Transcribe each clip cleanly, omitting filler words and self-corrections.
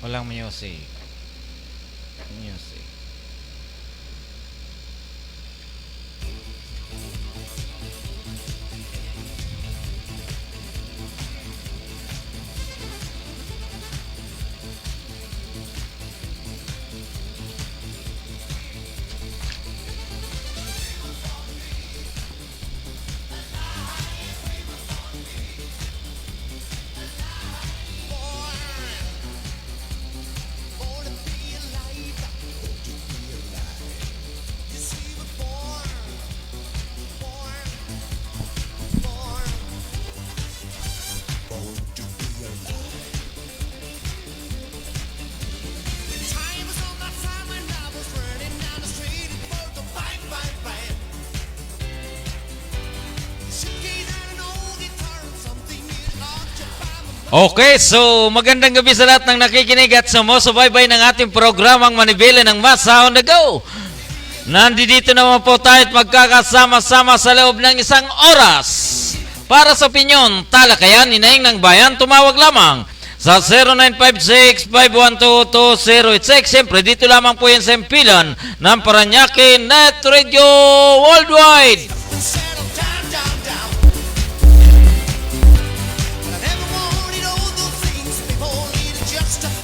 Walang music. Music. Okay, so magandang gabi sa lahat ng nakikinig at sumusubaybay ng ating programang Manibela ng Masa on the Go. Nandito naman po tayo at magkakasama-sama sa loob ng isang oras para sa opinyon, talakayan, inaing ng bayan. Tumawag lamang sa 0956-512-2086. Siyempre, dito lamang po yan sa impilan ng Paranaque Net Radio Worldwide.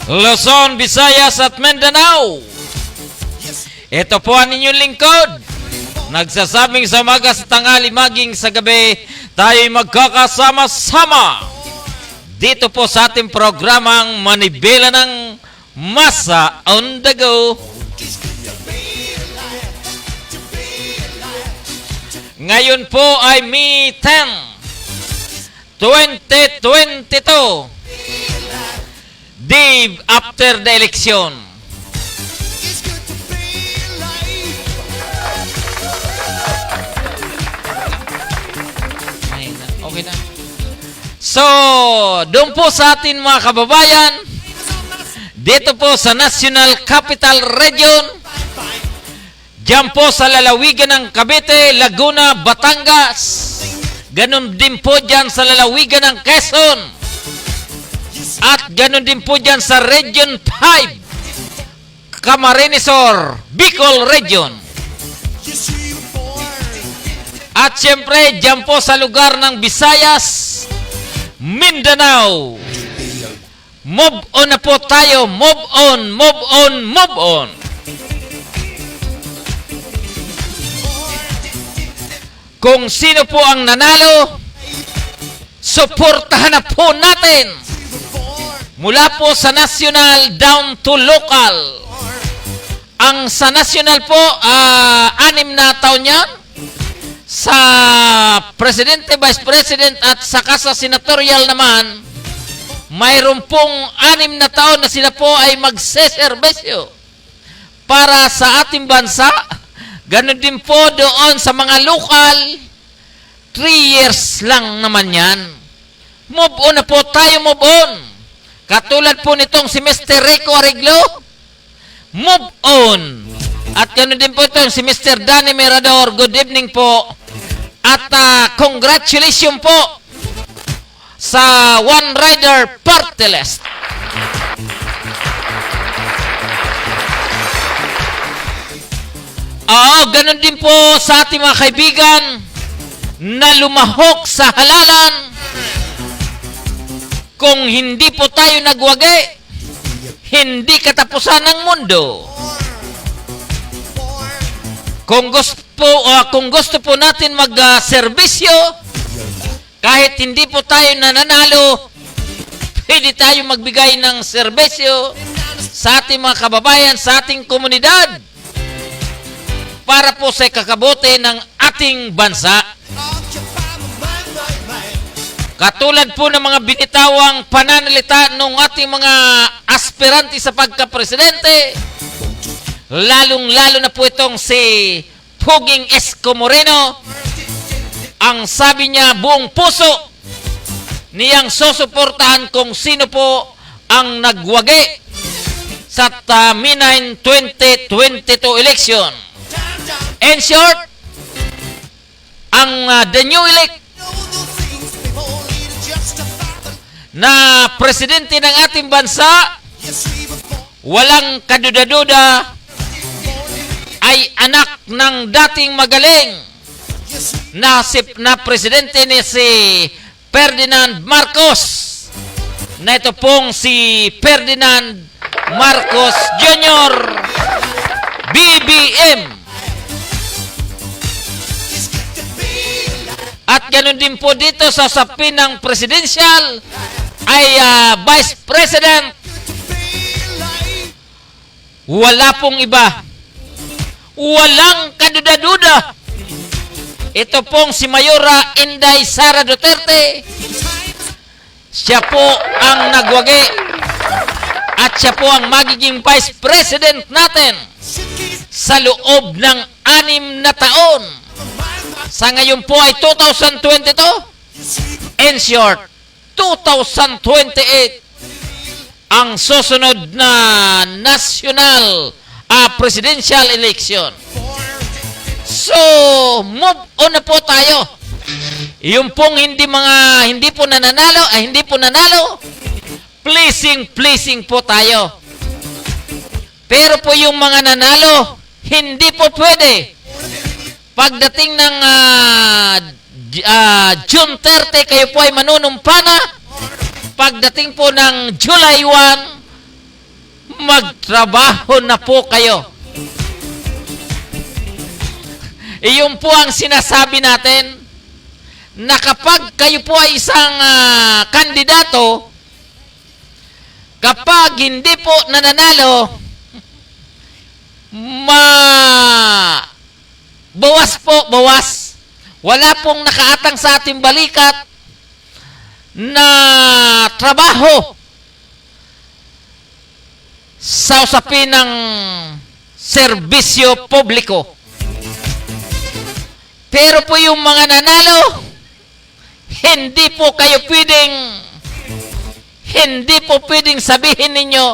Luzon, Visayas at Mindanao. Ito po ang inyong lingkod. Nagsasabing sa umaga, sa tanghali, maging sa gabi, tayo'y magkakasama-sama dito po sa ating programang Manibela ng Masa on the Go. Ngayon po ay May 10, 2022. Day after the election. Okay na. So, doon po sa atin mga kababayan, dito po sa National Capital Region, diyan po sa lalawigan ng Cavite, Laguna, Batangas, ganun din po diyan sa lalawigan ng Quezon, at ganun din po dyan sa Region 5, Camarines Sur, Bicol Region. At siyempre, dyan po sa lugar ng Visayas, Mindanao. Move on na po tayo. Move on, move on, move on. Kung sino po ang nanalo, suportahan na po natin. Mula po sa national down to local. Ang sa national po, 6 na taon yan. Sa presidente, vice president at saka sa senatorial naman, mayroon pong 6 na taon na sila po ay magseserbisyo para sa ating bansa. Ganon din po doon sa mga local, 3 years lang naman yan. Move on na po tayo, move on. Katulad po nitong si Mr. Rico Arreglo, move on. At ganoon din po itong si Mr. Danny Mirador, good evening po. At congratulations po sa One Rider Party List. Ganoon din po sa ating mga kaibigan na lumahok sa halalan. Kung hindi po tayo nagwagi, hindi katapusan ng mundo. Kung gusto po natin mag-serbisyo, kahit hindi po tayo nananalo, pwede tayo magbigay ng serbisyo sa ating mga kababayan, sa ating komunidad, para po sa kakabuti ng ating bansa. Katulad po ng mga binitawang pananalita ng ating mga aspirante sa pagka-presidente, lalong-lalo na po itong si Puging Esco Moreno. Ang sabi niya, buong puso niyang susuportahan kung sino po ang nagwagi sa May 9, 2022 election. In short, ang the new elect na presidente ng ating bansa walang kaduda-duda, ay anak ng dating magaling na presidente ni si Ferdinand Marcos, na ito pong si Ferdinand Marcos Jr. BBM. At ganun din po dito sa usapin ng presidential ay Vice President. Wala pong iba, walang kaduda-duda, ito pong si Mayora Inday Sara Duterte. Siya po ang nagwagi at siya po ang magiging Vice President natin sa loob ng 6 na taon. Sa ngayon po ay 2022. In short, 2028 ang susunod na national presidential election. So, move on na po tayo. Yung pong hindi po nanalo, pleasing po tayo. Pero po yung mga nanalo, hindi po pwede. Pagdating ng June 30, kayo po ay manunumpa na. Pagdating po ng July 1, magtrabaho na po kayo. Iyon po ang sinasabi natin, na kapag kayo po ay isang kandidato, kapag hindi po nananalo, bawas. Wala pong nakaatang sa ating balikat na trabaho sa usapin ng serbisyo publiko. Pero po yung mga nanalo, hindi po pwedeng sabihin ninyo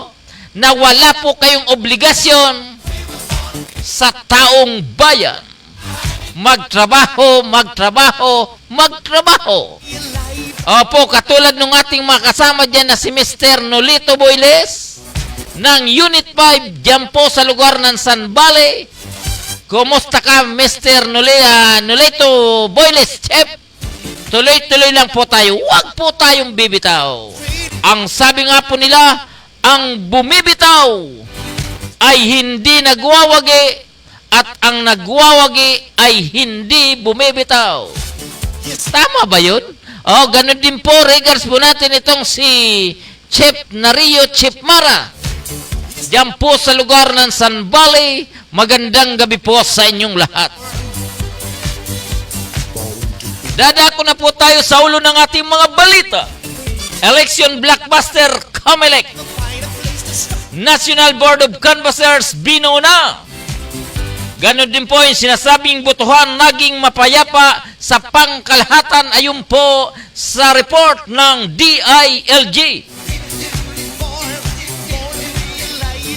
na wala po kayong obligasyon sa taong bayan. Magtrabaho. Opo, katulad ng ating mga kasama dyan na si Mr. Nolito Boyles ng Unit 5 dyan po sa lugar ng San Valley. Kumusta ka, Mr. Nolito Boyles, Chef? Tuloy-tuloy lang po tayo. Huwag po tayong bibitaw. Ang sabi nga po nila, ang bumibitaw ay hindi nagwawagi at ang nagwawagi ay hindi bumibitaw. Tama ba yun? Ganun din po, regards po natin itong si Chef Nario Chef Mara. Diyan po sa lugar ng San Valley. Magandang gabi po sa inyong lahat. Dadako na po tayo sa ulo ng ating mga balita. Election blockbuster COMELEC. National Board of Canvassers binuna. Ganon din po yung sinasabing botohan naging mapayapa sa pangkalahatan ayon po sa report ng DILG.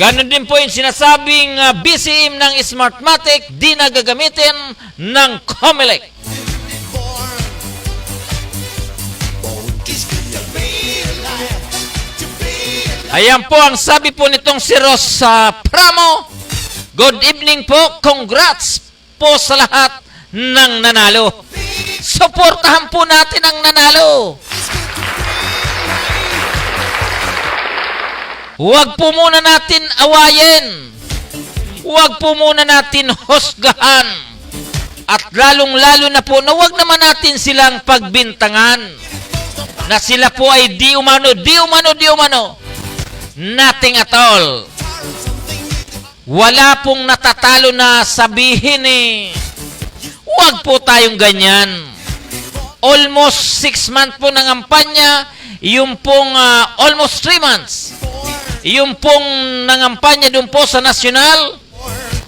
Ganon din po yung sinasabing BCM ng Smartmatic di nagagamitin ng COMELEC. Ayan po ang sabi po nitong si Rosa Pramo. Good evening po. Congrats po sa lahat ng nanalo. Suportahan po natin ang nanalo. Huwag po muna natin awayin. Huwag po muna natin husgahan. At lalong-lalo na po na huwag naman natin silang pagbintangan. Na sila po ay di umano. Nothing at all. Wala pong natatalo na sabihin huwag po tayong ganyan. Almost 6 months po ng kampanya, yung pong almost 3 months. Yung pong nangampanya doon po sa national,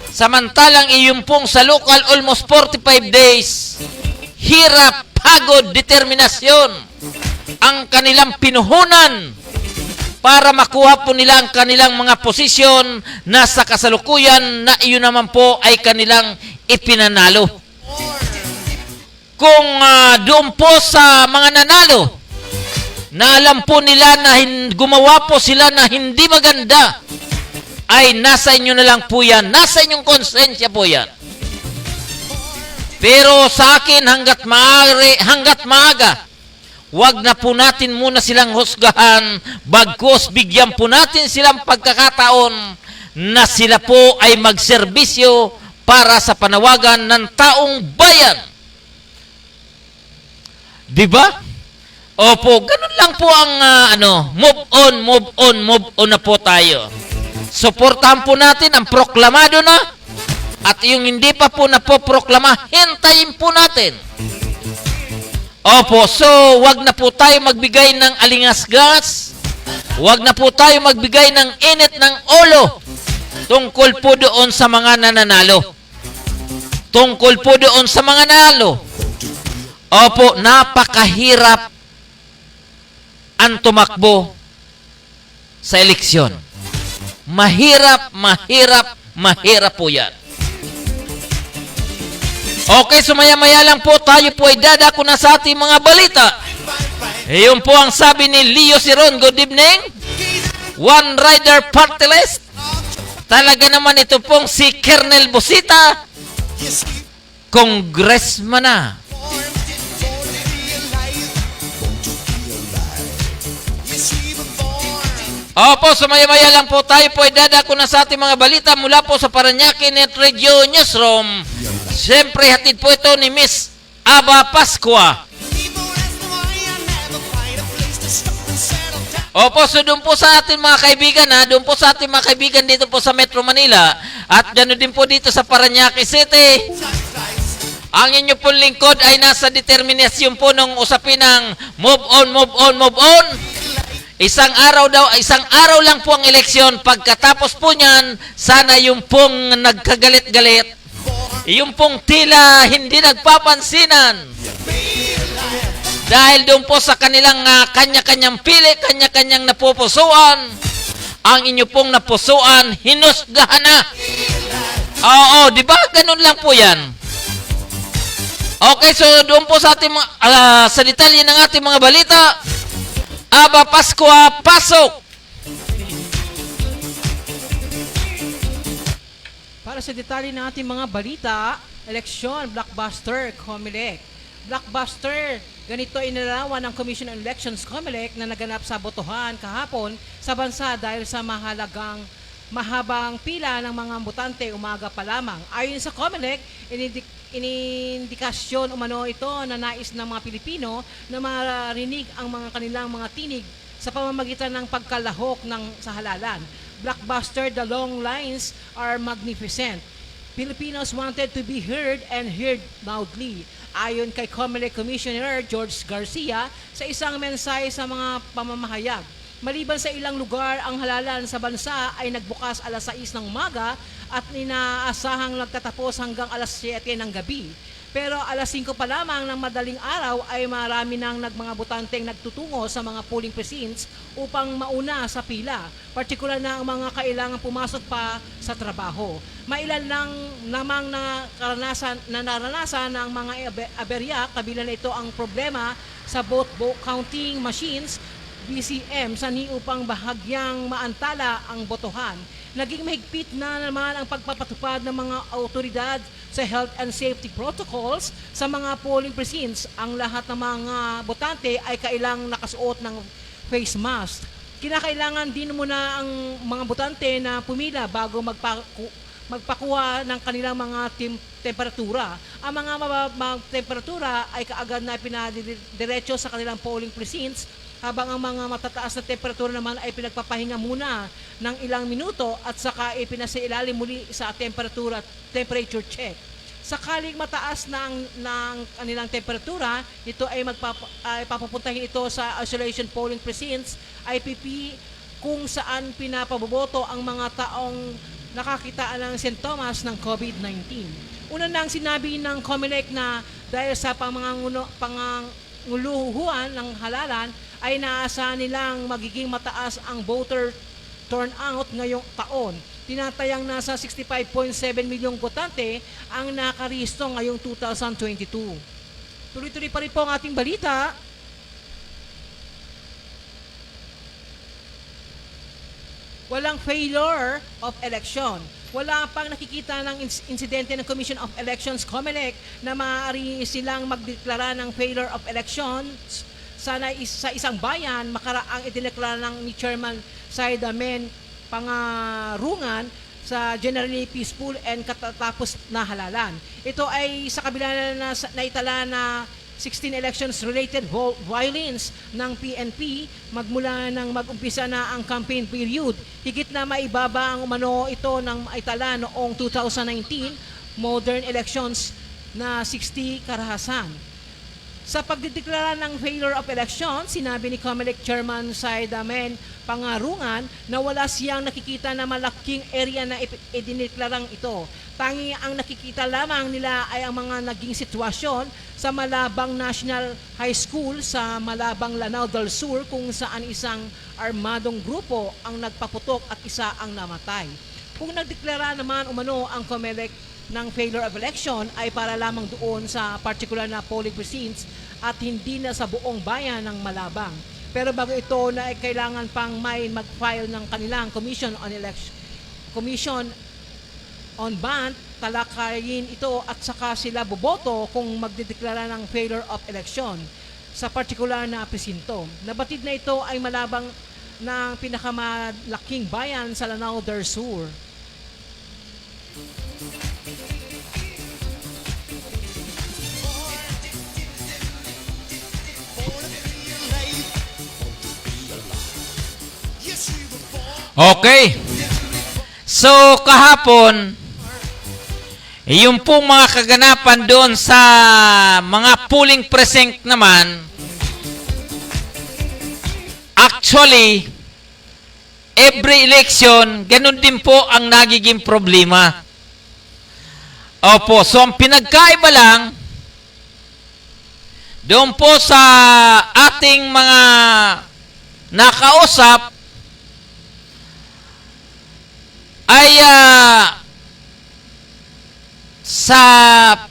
samantalang yung pong sa local almost 45 days. Hirap, pagod, determinasyon ang kanilang pinuhunan para makuha po nila ang kanilang mga posisyon na sa kasalukuyan na iyon naman po ay kanilang ipinanalo. Kung doon po sa mga nanalo, na alam po nila na gumawa po sila na hindi maganda, ay nasa inyo na lang po yan. Nasa inyong konsensya po yan. Pero sa akin, hanggat maaga, wag na po natin muna silang husgahan, bagkus bigyan po natin silang pagkakataon na sila po ay magserbisyo para sa panawagan ng taong bayan. Diba? Opo, ganun lang po ang move on na po tayo. Suportahan po natin ang proklamado na. At yung hindi pa po napoproklama, hintayin po natin. Opo, so wag na po tayo magbigay ng alingas-gas. Wag na po tayo magbigay ng init ng ulo tungkol po doon sa mga nananalo. Tungkol po doon sa mga nanalo. Opo, napakahirap ang tumakbo sa eleksyon. Mahirap po yan. Okay, so maya-maya lang po tayo po ay dadako na sa ating mga balita. Iyon po ang sabi ni Leo Siron. Good evening. One Rider Party List. Talaga naman ito pong si Kernel Busita. Congressman na. Opo, so maya-maya lang po tayo po ay dadako na sa ating mga balita mula po sa Parañaque Net Radio Newsroom. Siyempre, hatid po ito ni Miss Aba Pascua. Opo, so doon po sa ating mga kaibigan, doon po sa ating mga kaibigan dito po sa Metro Manila at gano'n din po dito sa Parañaque City. Ang inyo pong lingkod ay nasa determinasyon po ng usapin ng move on. Isang araw lang po ang eleksyon. Pagkatapos po niyan, sana yung pong nagkagalit-galit, yung pong tila hindi nagpapansinan. Dahil doon po sa kanilang kanya-kanyang pili, kanya-kanyang napupusuan, ang inyo pong napusuan, hinusgahan na. Oo, di ba? Ganun lang po yan. Okay, so doon po sa ating sa detalye ng ating mga balita, Aba Pascua, pasok! Para sa detalye ng ating mga balita, eleksyon, blockbuster, COMELEC. Blockbuster, ganito inilarawan ng Commission on Elections COMELEC na naganap sa botohan kahapon sa bansa dahil sa mahabang pila ng mga botante umaga pa lamang. Ayon sa COMELEC, inindikasyon umano ito na nais ng mga Pilipino na marinig ang mga kanilang mga tinig sa pamamagitan ng pagkalahok sa halalan. Blockbuster, the long lines are magnificent. Filipinos wanted to be heard and heard loudly. Ayon kay COMELEC Commissioner George Garcia sa isang mensahe sa mga pamamahayag. Maliban sa ilang lugar, ang halalan sa bansa ay nagbukas alas 6 ng umaga at inaasahang nagtatapos hanggang alas 7 ng gabi. Pero alas 5 pa lamang ng madaling araw ay marami ng mga botanteng nagtutungo sa mga polling precincts upang mauna sa pila, partikular na ang mga kailangang pumasok pa sa trabaho. Mailan lang namang naranasan ng mga aberya, kabilang na ito ang problema sa vote counting machines, BCM, sani upang bahagyang maantala ang botohan. Naging mahigpit na naman ang pagpapatupad ng mga autoridad sa health and safety protocols sa mga polling precincts. Ang lahat ng mga botante ay kailangang nakasuot ng face mask. Kinakailangan din muna ang mga botante na pumila bago magpakuha ng kanilang mga temperatura. Ang mga temperatura ay kaagad na pinadiretso sa kanilang polling precincts, habang ang mga matataas na temperatura naman ay pinagpapahinga muna ng ilang minuto at saka ipinasailalim muli sa temperature check. Sakaling mataas na ng kanilang temperatura, ito ay papupuntahin ito sa isolation polling precincts, IPP, kung saan pinapaboboto ang mga taong nakakitaan ng sintomas ng COVID-19. Una nang sinabi ng COMELEC na dahil sa panganguluhuan ng halalan, ay naasahan nilang magiging mataas ang voter turnout ngayong taon. Tinatayang nasa 65.7 milyong botante ang nakarehistro ngayong 2022. Tuloy-tuloy pa rin po ang ating balita. walang failure of election. Wala pang nakikita ng insidente ng Commission of Elections, COMELEC, na maaari silang magdeklara ng failure of elections sana sa isang bayan makaraang idineklara ng ni Chairman Said Amen Pangarungan sa generally peaceful and katatapos na halalan. Ito ay sa kabila na naitala na 16 elections-related violence ng PNP magmula nang mag-umpisa na ang campaign period. Higit na maibaba ang umano ito ng maitala noong 2019 modern elections na 60 karahasan. Sa pagdideklara ng failure of election, sinabi ni COMELEC Chairman Said Amen Pangarungan na wala siyang nakikita na malaking area na idineklarang ito. Tangi ang nakikita lamang nila ay ang mga naging sitwasyon sa Malabang National High School sa Malabang, Lanao del Sur kung saan isang armadong grupo ang nagpaputok at isa ang namatay. Kung nagdeklara naman umano ang COMELEC ng failure of election ay para lamang doon sa particular na polling precincts at hindi na sa buong bayan ng Malabang. Pero bago ito na ay kailangan pang may mag-file ng kanilang Commission on Bond, talakayin ito at saka sila boboto kung magdedeklara ng failure of election sa particular na presinto. Nabatid na ito ay Malabang ng pinakamalaking bayan sa Lanao del Sur. Okay. So, kahapon, yung pong mga kaganapan doon sa mga polling precinct naman, actually, every election, ganun din po ang nagiging problema. Opo, so ang pinagkaiba lang, doon po sa ating mga nakausap, ay sa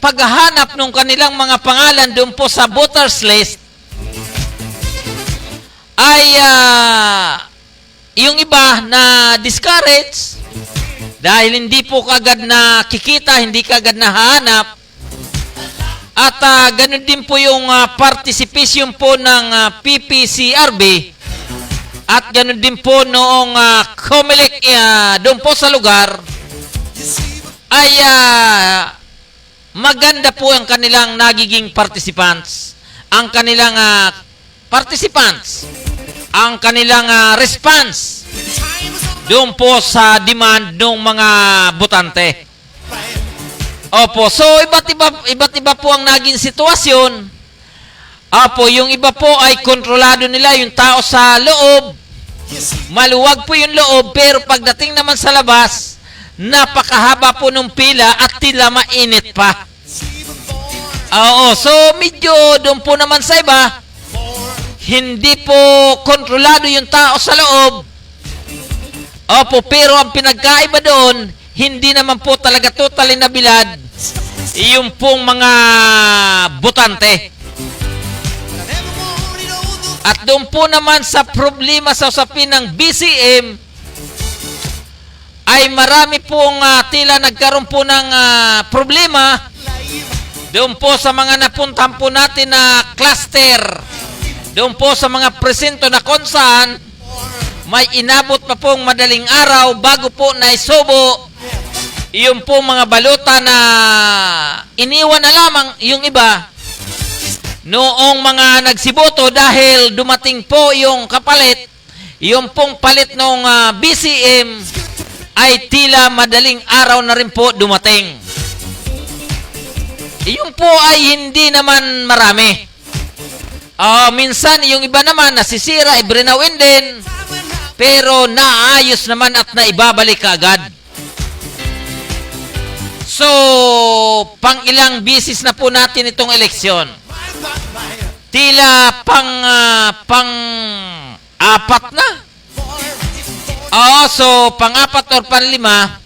paghahanap ng kanilang mga pangalan doon po sa voters list ay yung iba na discourage dahil hindi po kagad na kikita, hindi kagad na hahanap at ganun din po yung participation po ng PPCRB at ganoon din po noong COMELEC doon po sa lugar ay maganda po ang kanilang nagiging participants. Ang kanilang ang kanilang response doon po sa demand ng mga botante. Opo, so iba't iba po ang naging sitwasyon. Opo, yung iba po ay kontrolado nila yung tao sa loob. Maluwag po yung loob, pero pagdating naman sa labas, napakahaba po ng pila at tila mainit pa. Oo, so medyo doon po naman sa iba, hindi po kontrolado yung tao sa loob. Opo, pero ang pinagkaiba doon, hindi naman po talaga totally nabilad yung pong mga botante. At doon po naman sa problema sa usapin ng BCM ay marami pong tila nagkaroon po ng problema doon po sa mga napuntahan po natin na cluster, doon po sa mga presento na kung saan may inabot pa pong madaling araw bago po naisubo yung po mga balota na iniwan na lamang yung iba noong mga nagsiboto dahil dumating po yung kapalit, yung pong palit ng BCM ay tila madaling araw na rin po dumating. Yung po ay hindi naman marami. Minsan yung iba naman nasisira, ibrinawin din, pero naayos naman at naibabalik agad. So, pang ilang bisis na po natin itong eleksyon. Tila pang-apat na. So pang-apat or pang-lima,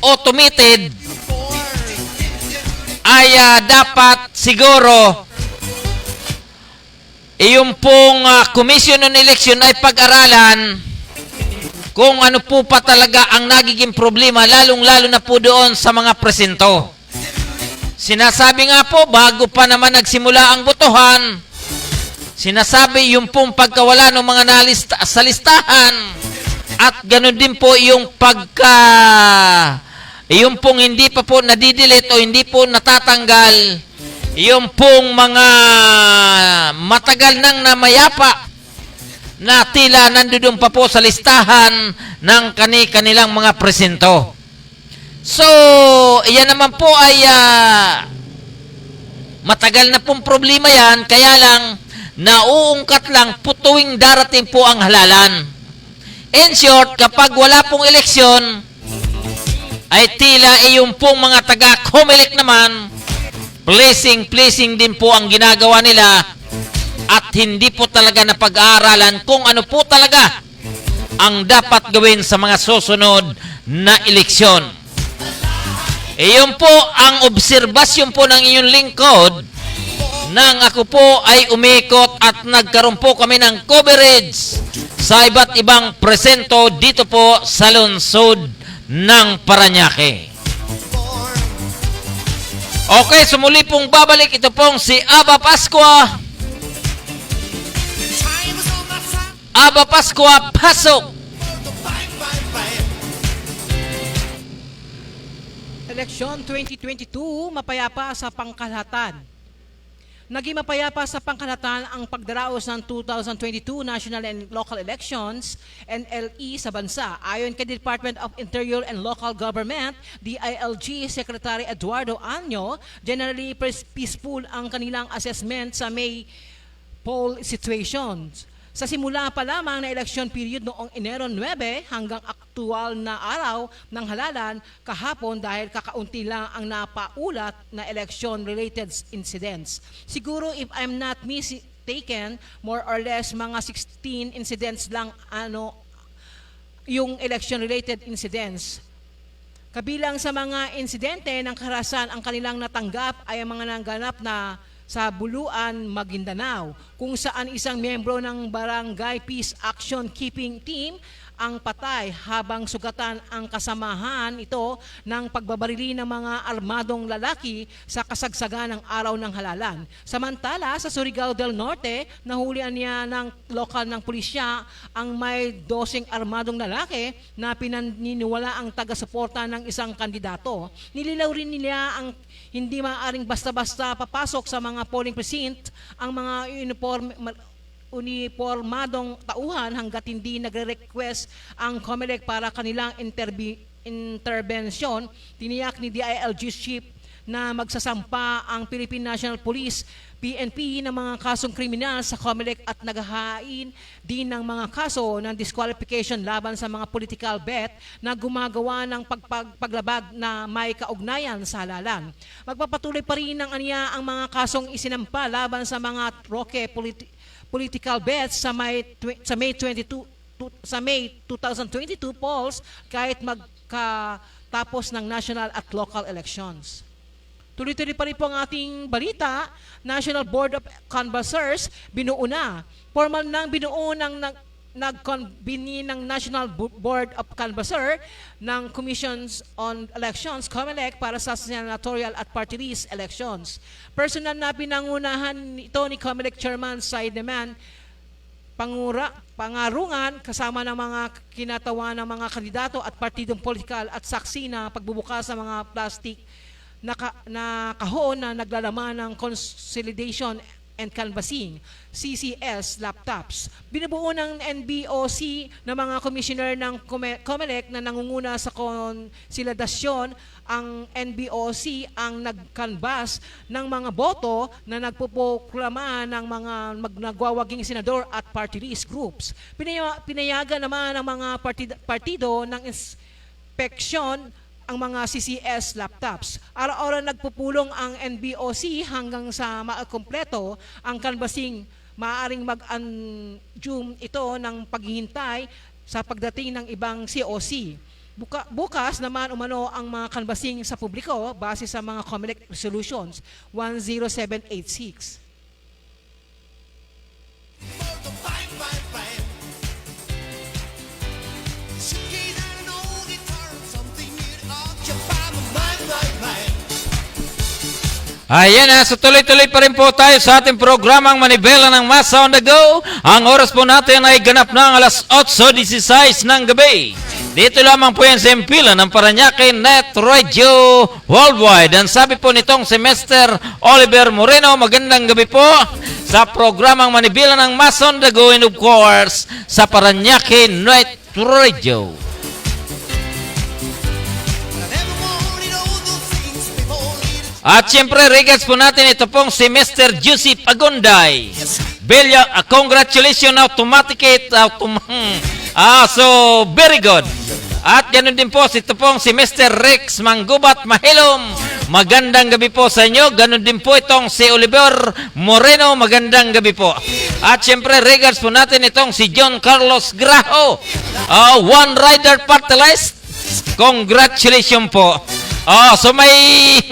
automated, ay dapat siguro yung pong Commission on Election ay pag-aralan kung ano po pa talaga ang nagiging problema, lalong-lalo na po doon sa mga presinto. Sinasabi nga po, bago pa naman nagsimula ang botohan, sinasabi yung pong pagkawala ng mga nalista sa listahan at ganun din po yung yung pong hindi pa po nadidelete o hindi po natatanggal, yung pong mga matagal nang namayapa na tila nandoon pa po sa listahan ng kanilang mga presinto. So, yan naman po ay matagal na pong problema yan, kaya lang nauungkat lang po tuwing darating po ang halalan. In short, kapag wala pong eleksyon, ay tila yung pong mga taga-COMELEC naman, pleasing din po ang ginagawa nila at hindi po talaga napag-aaralan kung ano po talaga ang dapat gawin sa mga susunod na eleksyon. Iyon po ang obserbasyon po ng inyong lingkod nang ako po ay umikot at nagkaroon po kami ng coverage sa iba't ibang presento dito po sa lungsod ng Parañaque. Okay, sumuli pong babalik ito pong si Aba Pascua. Aba Pascua, pasok! Eleksyon 2022, mapayapa sa pangkalahatan. Naging mapayapa sa pangkalahatan ang pagdaraos ng 2022 National and Local Elections, NLE, sa bansa. Ayon kay Department of Interior and Local Government, DILG Secretary Eduardo Año, generally peaceful ang kanilang assessment sa May poll situations. Sa simula pa lamang na election period noong Enero 9 hanggang aktual na araw ng halalan kahapon dahil kakaunti lang ang napaulat na election-related incidents. Siguro if I'm not mistaken, more or less mga 16 incidents lang yung election-related incidents. Kabilang sa mga insidente ng karahasan ang kanilang natanggap ay ang mga nangganap na sa Buluan, Maguindanao, kung saan isang miyembro ng Barangay Peace Action Keeping Team ang patay habang sugatan ang kasamahan ito ng pagbabarili ng mga armadong lalaki sa kasagsagan ng araw ng halalan. Samantala, sa Surigao del Norte, nahulian niya ng lokal ng pulisya ang may 12 armadong lalaki na pinaniniwala ang taga-suporta ng isang kandidato. Nililaw rin nila ang hindi maaaring basta-basta papasok sa mga polling precinct ang mga uniformadong tauhan hanggat hindi nagre-request ang COMELEC para kanilang intervensyon. Tiniyak ni DILG Chief na magsasampa ang Philippine National Police, PNP, ng mga kasong kriminal sa COMELEC at naghahain din ng mga kaso ng disqualification laban sa mga political bet na gumagawa ng paglabag na may kaugnayan sa halalan. Magpapatuloy pa rin ng aniya ang mga kasong isinampa laban sa mga roque political bets sa May 2022 polls kahit magkatapos ng national at local elections. Tuloy-tuloy pa rin po ang ating balita. National Board of Canvassers binuo na. Formal nang binuo ng nag-convene ng National Board of Canvasser ng Commissions on Elections, COMELEC, para sa senatorial at party list elections. Personal na pinangunahan ito ni COMELEC Chairman Saideman Pangarungan kasama ng mga kinatawan ng mga kandidato at partidong politikal at saksi na pagbubukas sa mga plastic na kahon na naglalaman ng consolidation and canvassing, CCS laptops. Binubuo ng NBOC na mga commissioner ng COMELEC na nangunguna sa konsolidasyon. Ang NBOC ang nag-canvass ng mga boto na nagpoproklama ng mga nagwawaging senador at party list groups. Pinayagan naman ng mga partido ng inspeksyon ang mga CCS laptops. Araw-araw nagpupulong ang NBOC hanggang sa makumpleto ang canvassing. Maaaring mag-anjum ito ng paghihintay sa pagdating ng ibang COC. Bukas naman umano ang mga canvassing sa publiko base sa mga COMELEC Resolutions 10786. Ayan na, so tuloy-tuloy pa rin po tayo sa ating programang Manibela ng Masa on the Go. Ang oras po natin ay ganap ng alas 8:16 ng gabi. Dito lamang po yan sa Impila ng Paranaque Net Radio Worldwide. Ang sabi po nitong si Mr. Oliver Moreno, magandang gabi po sa programang Manibela ng Masa on the Go and of course sa Paranaque Net Radio. At siyempre, regards po natin ito pong si Mr. Juicy Pagunday. Belia, congratulations, so, very good. At ganoon din po, ito pong si Mr. Rex Manggubat Mahilom. Magandang gabi po sa inyo. Ganoon din po itong si Oliver Moreno. Magandang gabi po. At siyempre, regards po natin itong si John Carlos Graho. One Rider Party List. Congratulations po. So may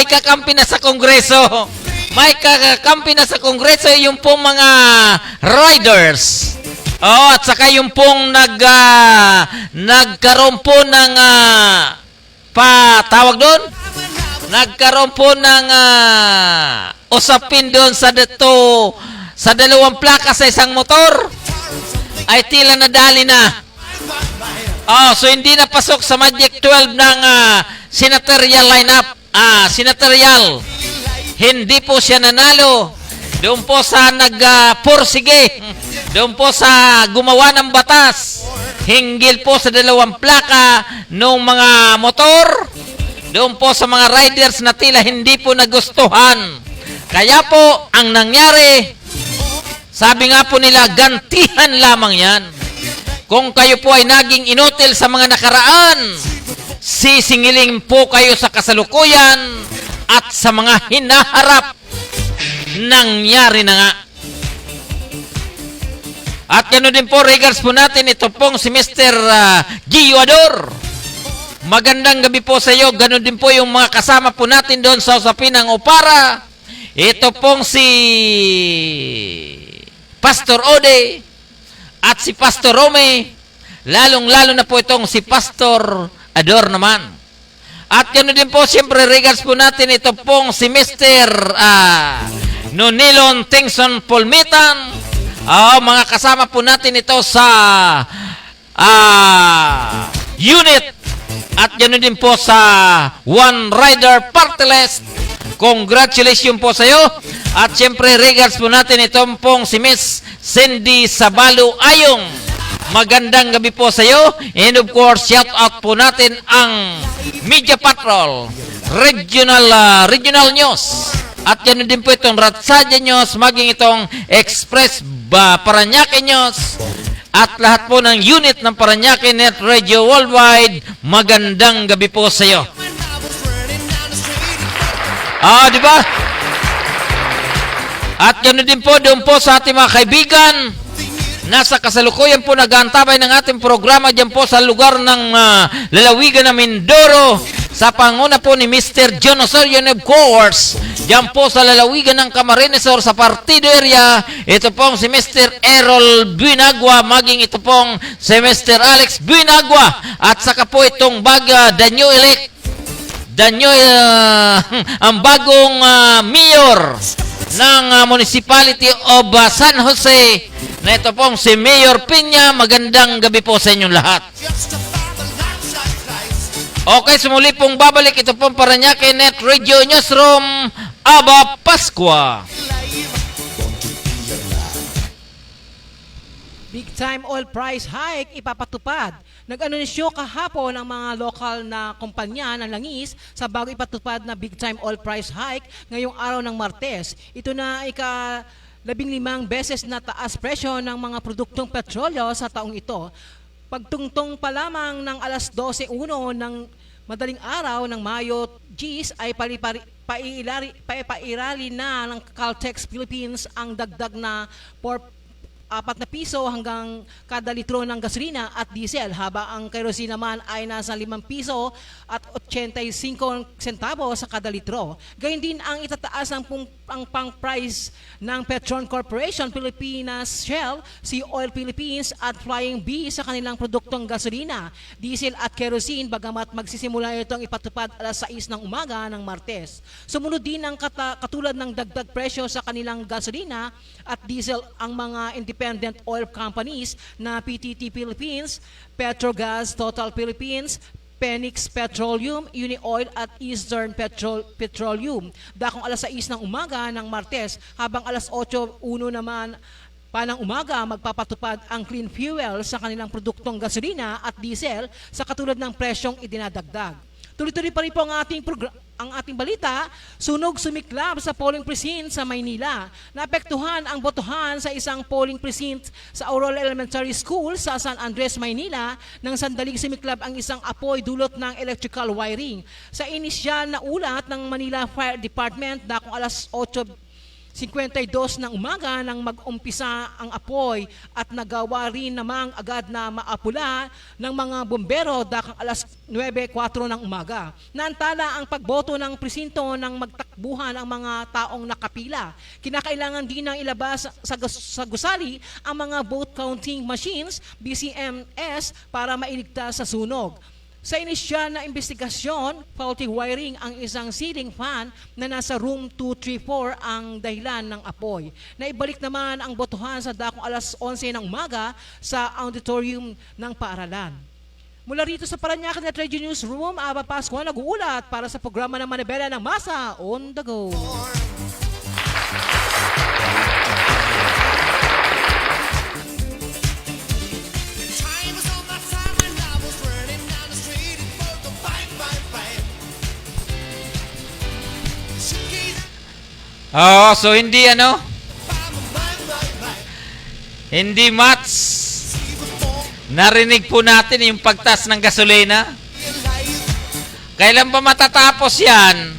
kakampi na sa Kongreso. May kakampi na sa Kongreso yung pong mga riders. At saka yung pong nagkaroon po ng tawag doon. Nagkaroon po ng usapin doon sa dalawang plaka sa isang motor. Ay tila nadali na. So hindi na pasok sa Magic 12 ng senatorial lineup. Senatorial. Hindi po siya nanalo. Doon po sa nagpursige. Doon po sa gumawa ng batas. Hinggil po sa dalawang plaka ng mga motor. Doon po sa mga riders na tila hindi po nagustuhan. Kaya po, ang nangyari, sabi nga po nila, gantihan lamang yan. Kung kayo po ay naging inutil sa mga nakaraan, sisingiling po kayo sa kasalukuyan at sa mga hinaharap. Nangyari na nga. At gano'n din po, regards po natin, ito pong si Mr. Gio Ador. Magandang gabi po sa iyo. Gano'n din po yung mga kasama po natin doon sa usapin ng Opara. Ito pong si Pastor Ode. At si Pastor Rome, lalong-lalo na po itong si Pastor Ador naman. At gano'n din po, siyempre, regards po natin ito pong si Mr. Nonilon Tengson Polmitan. Mga kasama po natin ito sa unit. At gano'n din po sa One Rider Party List. Congratulations po sa iyo. At siyempre, regards po natin itong pong si Miss Cindy Sabalo Ayong. Magandang gabi po sa iyo. And of course, shout out po natin ang Media Patrol, Regional News. At yan din po itong Ratsadya News, maging itong Express Paranaque News. At lahat po ng unit ng Paranaque Net Radio Worldwide. Magandang gabi po sa iyo. Di ba? At gano'n din po doon po sa ating mga kaibigan. Nasa kasalukuyan po nag-aantabay ng ating programa dyan po sa lugar ng lalawigan ng Mindoro. Sa panguna po ni Mr. John Osorio of course. Dyan po sa lalawigan ng Camarines Sur sa Partido area. Ito pong si Mr. Errol Buinagua. Maging ito pong si Mr. Alex Buinagua. At saka po itong Danyo Elect. Danyo, ang bagong mayor ng Municipality of San Jose na ito pong si Mayor Piña. Magandang gabi po sa inyong lahat. Okay, sumuli pong babalik ito pong Paranaque Net Radio Newsroom. Aba Pascua. Big time oil price hike ipapatupad. Nag-anunsyo kahapon ang mga lokal na kumpanya ng langis sa bago ipatupad na big time oil price hike ngayong araw ng Martes. Ito na ika-15 beses na taas presyo ng mga produktong petrolyo sa taong ito. Pagtungtong pa lamang ng alas 12:01 ng madaling araw ng Mayo, GIS ay pairali na ng Caltex Philippines ang dagdag na 4 na piso hanggang kada litro ng gasolina at diesel, habang ang kerosene naman ay nasa 5 piso at 85 sentavo sa kada litro. Gayun din ang itataas ang pang-price ng Petron Corporation, Pilipinas Shell, Sea Oil Philippines at Flying Bee sa kanilang produktong gasolina, diesel at kerosene, bagamat magsisimula itong ipatupad alas 6 ng umaga ng Martes. Sumunod din ang katulad ng dagdag presyo sa kanilang gasolina at diesel ang mga independent oil companies na PTT Philippines, Petrogas Total Philippines, Penix Petroleum, Unioil at Eastern Petroleum. Dakong alas 6 ng umaga ng Martes, habang alas 8:01 naman panang umaga magpapatupad ang clean fuel sa kanilang produktong gasolina at diesel sa katulad ng presyong idinadagdag. Tuloy-tuloy pa rin po ang ating balita. Sunog sumiklab sa polling precinct sa Maynila. Naapektuhan ang botohan sa isang polling precinct sa Aurora Elementary School sa San Andres, Maynila nang sandaling sumiklab ang isang apoy dulot ng electrical wiring. Sa inisyal na ulat ng Manila Fire Department, dakong alas 8:52 ng umaga nang mag-umpisa ang apoy at nagawa rin namang agad na maapula ng mga bombero dakang alas 9:04 ng umaga. Naantala ang pagboto ng presinto ng magtakbuhan ang mga taong nakapila. Kinakailangan din ng ilabas sa gusali ang mga vote counting machines, BCMS, para mailigtas sa sunog. Sa inisyal na investigasyon, faulty wiring ang isang ceiling fan na nasa room 234 ang dahilan ng apoy. Naibalik naman ang botohan sa dakong alas 11 ng umaga sa auditorium ng paaralan. Mula rito sa Parañaque Net Radio Newsroom, Aba Pascual nag-uulat para sa programa ng Manibela ng Masa on the Go. So hindi much narinig po natin yung pagtaas ng gasolina. Kailan ba matatapos yan?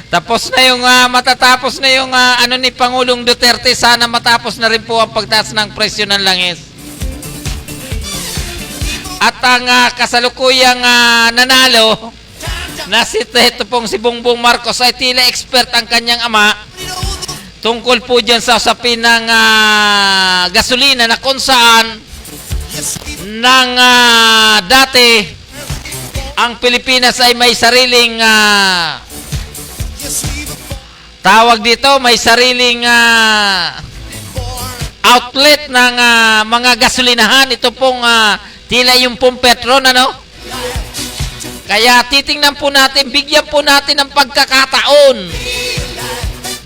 Matatapos na yung ano ni Pangulong Duterte. Sana matapos na rin po ang pagtaas ng presyo ng langis. At ang kasalukuyang nanalo na ito pong si Bongbong Marcos ay tila expert ang kanyang ama tungkol po dyan sa usapin ng gasolina, na kung saan dati ang Pilipinas ay may sariling may sariling outlet ng mga gasolinahan. Ito pong tila yung pong Petron, ano? Kaya titingnan po natin, bigyan po natin ng pagkakataon.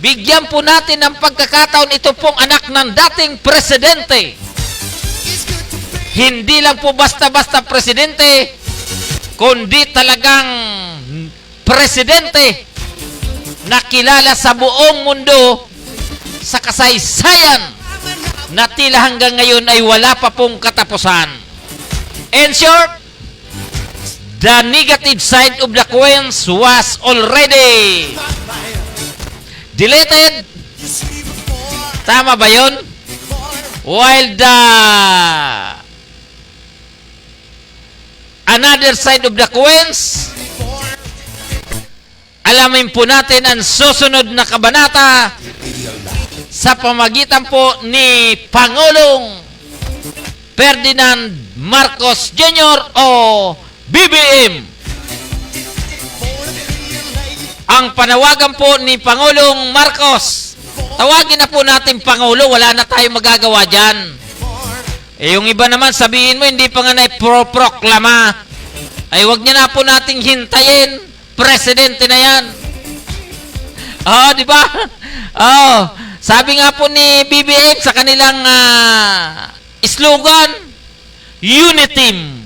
Bigyan po natin ng pagkakataon ito pong anak ng dating presidente. Hindi lang po basta-basta presidente, kundi talagang presidente na kilala sa buong mundo sa kasaysayan na tila hanggang ngayon ay wala pa pong katapusan. In short, the negative side of the coins was already deleted. Tama ba yun? While the another side of the coins, alamin po natin ang susunod na kabanata sa pamagitan po ni Pangulong Ferdinand Marcos Jr. o BBM. Ang panawagan po ni Pangulong Marcos, tawagin na po natin Pangulo, wala na tayong magagawa dyan. Yung iba naman sabihin mo, hindi pa nga na-proklama. Ay wag niya na po nating hintayin, presidente na yan. Di ba? Sabi nga po ni BBM sa kanilang slogan, Uniteam.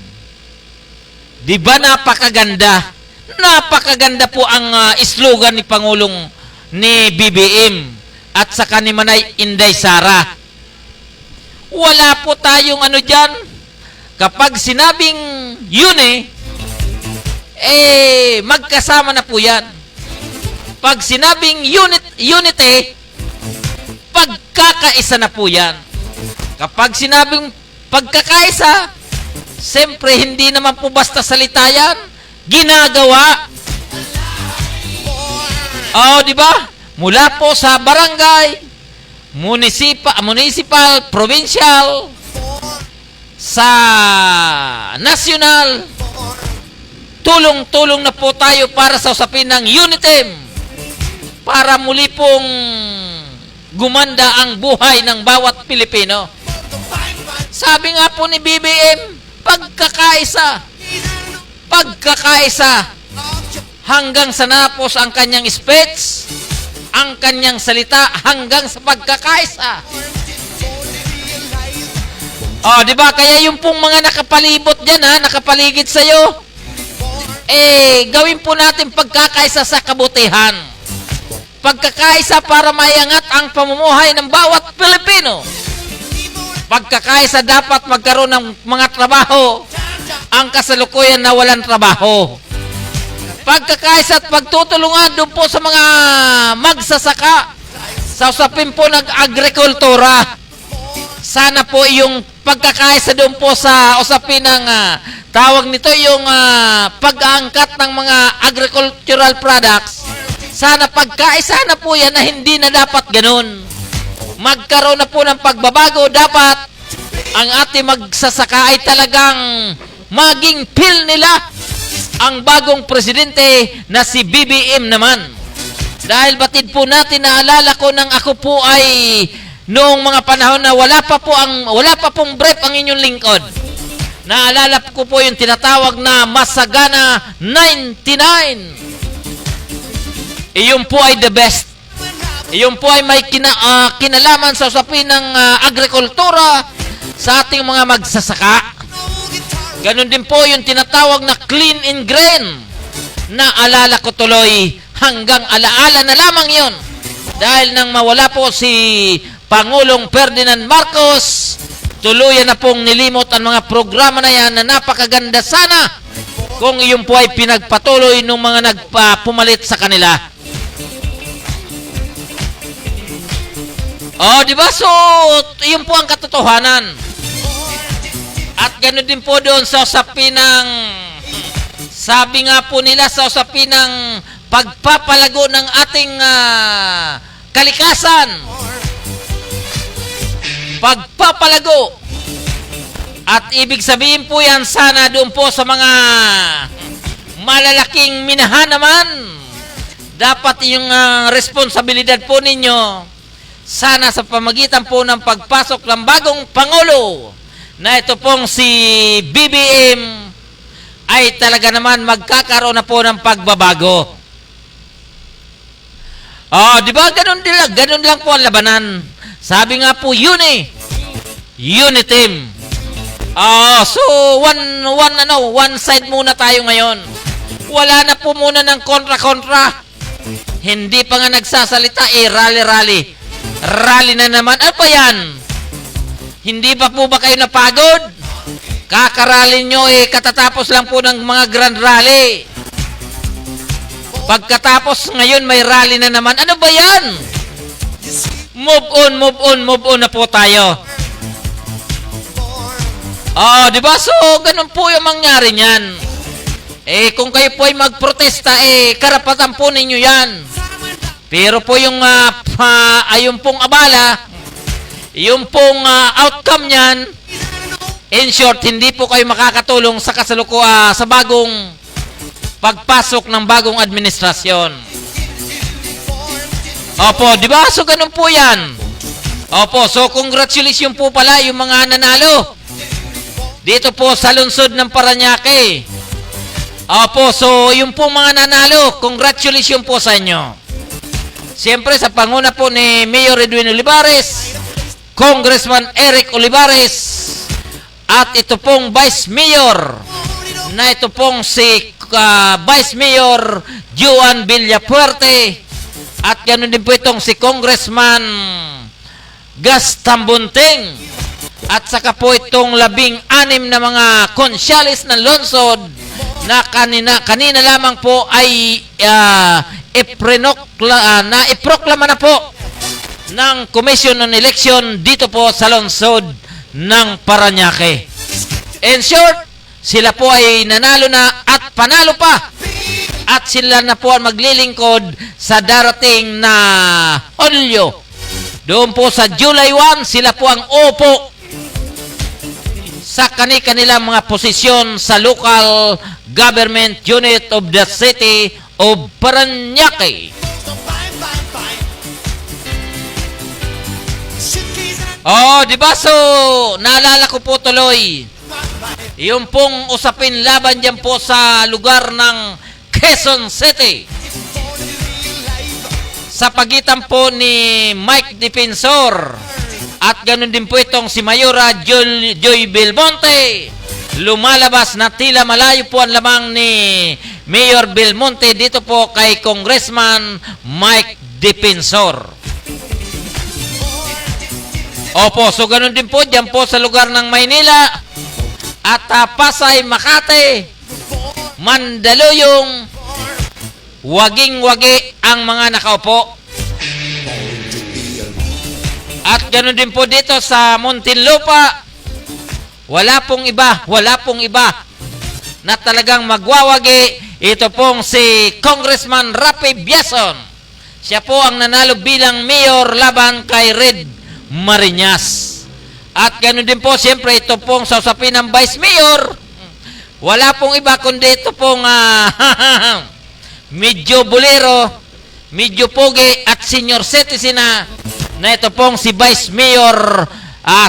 Di ba napakaganda? Napakaganda po ang slogan ni Pangulong ni BBM at sa kanimanay Inday Sara. Wala po tayong ano dyan. Kapag sinabing magkasama na po yan. Pag sinabing unity, pag Pagkakaisa na po yan. Kapag sinabing pagkakaisa, siyempre hindi naman po basta salita yan, ginagawa. Di ba? Mula po sa barangay, municipal, provincial, sa national, tulong-tulong na po tayo para sa usapin ng UNITEM para muli pong gumanda ang buhay ng bawat Pilipino. Sabi nga po ni BBM, pagkakaisa. Hanggang sa napos ang kanyang speech, ang kanyang salita, hanggang sa pagkakaisa. Di ba? Kaya yung pong mga nakapalibot dyan, nakapaligid sa'yo, gawin po natin pagkakaisa sa kabutihan. Pagkakaisa para maiangat ang pamumuhay ng bawat Pilipino. Pagkakaisa dapat magkaroon ng mga trabaho ang kasalukuyan na walang trabaho. Pagkakaisa at pagtutulungan doon po sa mga magsasaka sa usapin po ng agrikultura. Sana po yung pagkakaisa doon po sa usapin ng tawag nito yung pag-aangkat ng mga agricultural products. Sana pagkaisa na po yan na hindi na dapat ganun. Magkaroon na po ng pagbabago. Dapat ang ating magsasaka ay talagang maging feel nila ang bagong presidente na si BBM naman. Dahil batid po natin, naalala ko nang ako po ay noong mga panahon na wala pa pong brief ang inyong lingkod. Naalala ko po yung tinatawag na Masagana 99. Iyon po ay the best. Iyon po ay may kinalaman sa usapin ng agrikultura sa ating mga magsasaka. Ganon din po yung tinatawag na clean and green. Naalala ko tuloy, hanggang alaala na lamang yon. Dahil nang mawala po si Pangulong Ferdinand Marcos, tuluyan na pong nilimot ang mga programa na yan na napakaganda sana kung iyon po ay pinagpatuloy ng mga nagpumalit sa kanila. Di ba? So, iyon po ang katotohanan. At ganoon din po doon sa usapin ng, sabi nga po nila sa usapin ng pagpapalago ng ating kalikasan. Pagpapalago. At ibig sabihin po yan, sana doon po sa mga malalaking minahan naman, dapat yung responsibilidad po ninyo, sana sa pamagitan po ng pagpasok ng bagong Pangulo, na ito pong si BBM, ay talaga naman magkakaroon na po ng pagbabago. Di ba? Ganun lang po ang labanan. Sabi nga po, UNITEM. So one side muna tayo ngayon. Wala na po muna ng kontra-kontra. Hindi pa nga nagsasalita, rally. Rally na naman. Ano pa yan? Hindi pa po ba kayo napagod? Kakarally nyo, katatapos lang po ng mga grand rally. Pagkatapos ngayon, may rally na naman. Ano ba yan? Move on na po tayo. Di ba? So, ganun po yung mangyari niyan. Kung kayo po ay magprotesta, karapatan po ninyo yan. Pero po yung ayun pong abala, yung pong outcome niyan, in short, hindi po kayo makakatulong sa sa bagong pagpasok ng bagong administrasyon. Opo, di ba? So, ganun po yan. Opo, so congratulations po pala yung mga nanalo dito po sa lungsod ng Parañaque. Opo, so yung po mga nanalo, congratulations po sa inyo. Siyempre sa panguna po ni Mayor Edwin Olivares, Congressman Eric Olivares, at ito pong Vice Mayor, na ito pong si Vice Mayor Juan Villafuerte, at ganoon din po itong si Congressman Gas Tambunting, at saka po itong 16 na mga konsyalis ng lungsod na kanina lamang po ay iproklama na po ng Commission on Election dito po sa lungsod ng Parañaque. In short, sila po ay nanalo na at panalo pa. At sila na po ang maglilingkod sa darating na Hulyo. Doon po sa July 1, sila po ang upo sa kanilang mga posisyon sa local government unit of the city of Parañaque. Oh, di ba? So, naalala ko po tuloy yung pong usapin laban dyan po sa lugar ng Quezon City sa pagitan po ni Mike Defensor at ganun din po itong si Mayora Joy Belmonte. Lumalabas na tila malayo po ang lamang ni Mayor Belmonte dito po kay Congressman Mike Defensor. Opo, so ganun din po dyan po sa lugar ng Maynila at Pasay, Makati, Mandaluyong, waging-wagi ang mga nakaupo. At ganoon din po dito sa Muntinlupa, wala pong iba na talagang magwawagi. Ito pong si Congressman Rafi Biason. Siya po ang nanalo bilang mayor laban kay Red Mariñas. At ganoon din po, siyempre, ito pong sa usapin ng Vice Mayor, wala pong iba kundi ito pong medyo bolero, medyo pogi at senior citizen na ito pong si Vice Mayor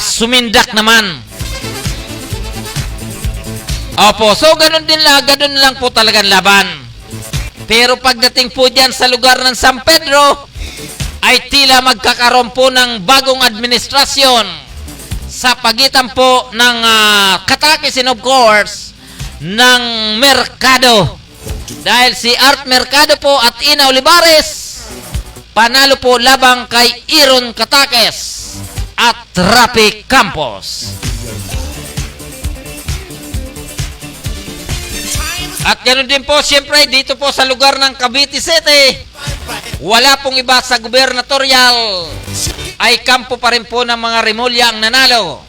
Sumindak naman. Opo, so ganun lang po talagang laban. Pero pagdating po dyan sa lugar ng San Pedro, ay tila magkakaroon po ng bagong administrasyon sa pagitan po ng Cataquis and of course ng Mercado. Dahil si Art Mercado po at Ina Olivares panalo po labang kay Iron Cataquis at Rafi Campos. At ganoon din po, siyempre, dito po sa lugar ng Cavite City, wala pong iba sa gubernatorial, ay kampo pa rin po ng mga Rimulya ang nanalo.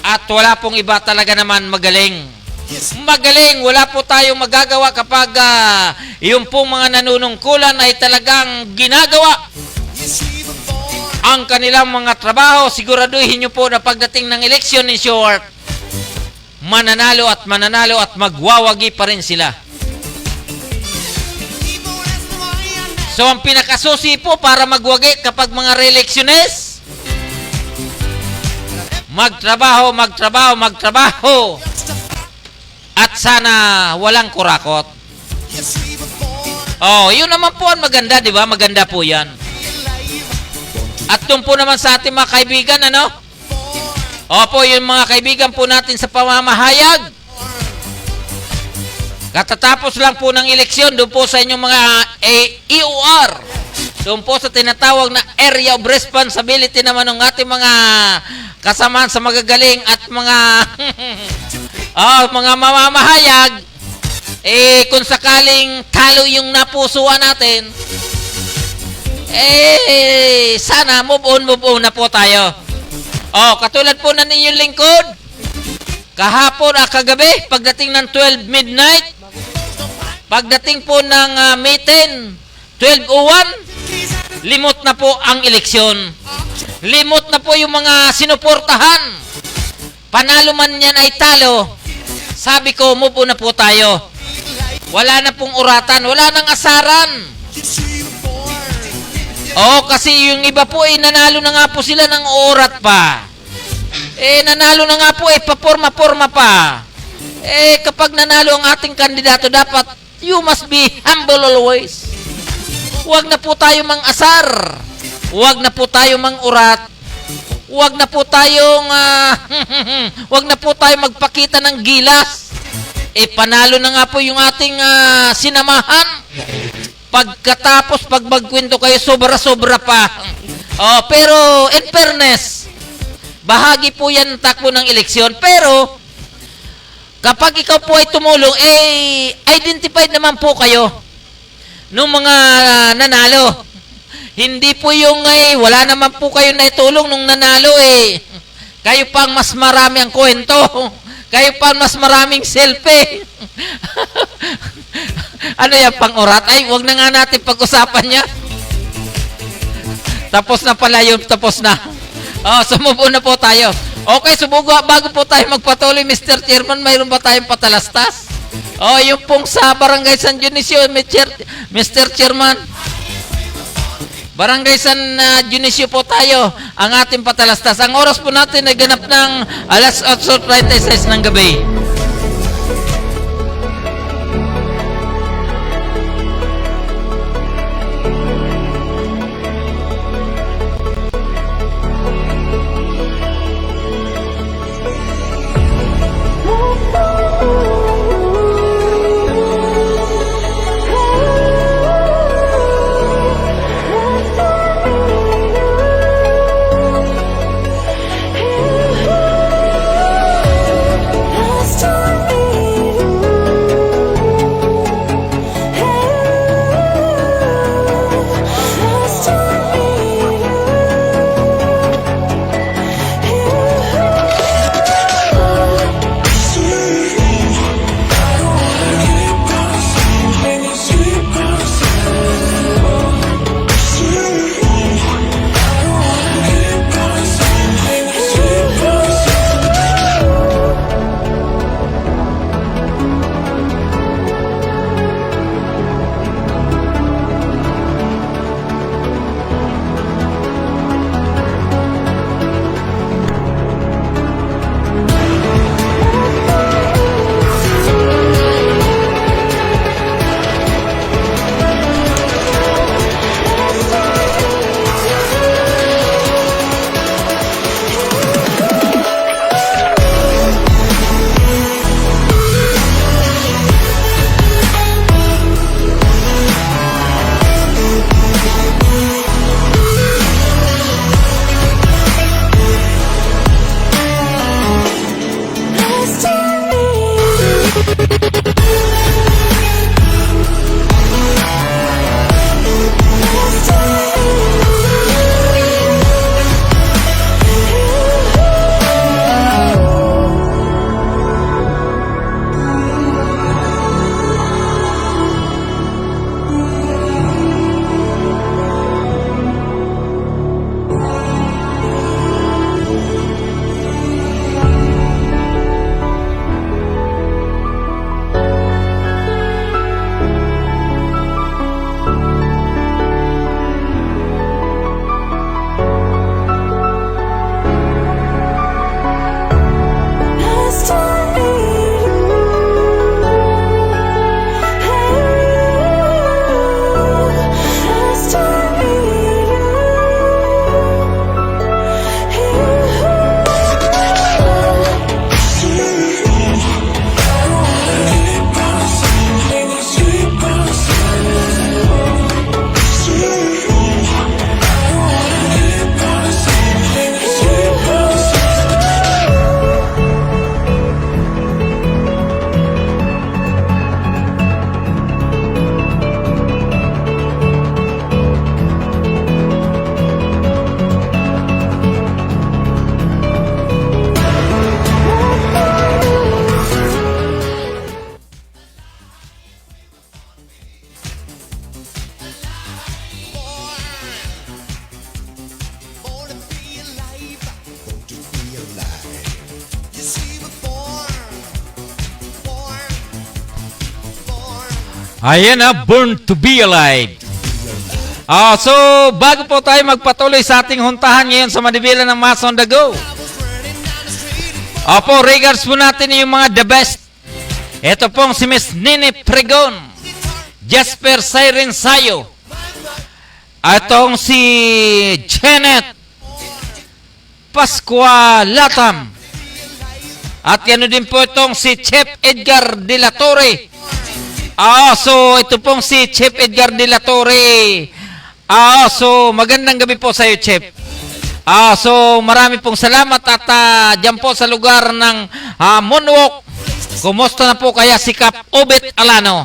At wala pong iba talaga naman magaling. Magaling, wala po tayong magagawa kapag yung pong mga nanunungkulan ay talagang ginagawa ang kanilang mga trabaho. Siguraduhin nyo po na pagdating ng eleksyon, in short, mananalo at magwawagi pa rin sila. So, ang pinakasusi po para magwagi kapag mga re-electiones, magtrabaho. At sana walang kurakot. Oh, yun naman po ang maganda, di ba? Maganda po yan. At doon po naman sa ating mga kaibigan, ano? Opo, yung mga kaibigan po natin sa pamamahayag. Katatapos lang po ng eleksyon, doon po sa inyong mga EOR. Doon po sa tinatawag na Area of Responsibility naman ng ating mga kasamaan sa magagaling at mga mga mamamahayag. Kung sakaling talo yung napusuan natin, sana move on na po tayo. Katulad po na ninyong lingkod, kahapon kagabi, pagdating ng 12 midnight, pagdating po ng May 10, 12:01, limot na po ang eleksyon. Limot na po yung mga sinuportahan. Panalo man yan ay talo. Sabi ko, move on na po tayo. Wala na pong uratan, wala nang asaran. Kasi yung iba po nanalo na nga po sila ng orat pa. Nanalo na nga po paporma-porma pa. Kapag nanalo ang ating kandidato, dapat you must be humble always. Huwag na po tayo mang-asar. Huwag na po tayo mang-urat. Huwag na po tayong magpakita ng gilas. Panalo na nga po yung ating sinamahan. Pagkatapos, pag magkwento kayo, sobra-sobra pa. Pero, in fairness, bahagi po yan takbo ng eleksyon. Pero, kapag ikaw po ay tumulong, identified naman po kayo nung mga nanalo. Hindi po yung wala naman po kayo na itulong nung nanalo eh. Kayo pang mas marami ang kwento. Kayo pang mas maraming selfie. Ano yan, pang-urat? Ay, wag na nga natin pag-usapan yan. Tapos na pala yun, tapos na. Sumubo na po tayo. Okay, subugo. Bago po tayo magpatuloy, Mr. Chairman, mayroon ba tayong patalastas? Yung pong sa Barangay San Dionisio, Mr. Chairman. Barangay San Dionisio po tayo, ang ating patalastas. Ang oras po natin ay ganap ng alas 8:36 ng gabi. Ayan na, Born to be Alive. So, bago po tayo magpatuloy sa ating huntahan ngayon sa Manibela ng Mas on the Go. Opo, regards po natin yung mga the best. Ito pong si Miss Nene Pregon, Jasper Siren Sayo. Itong si Janet Pascua Latam. At yan din po itong si Chef Edgar de la Torre. So ito pong si Chef Edgar de la Torre. So magandang gabi po sa iyo, Chef. So marami pong salamat at dyan po sa lugar ng Moonwalk. Kumusta na po kaya si Kap Obet Alano?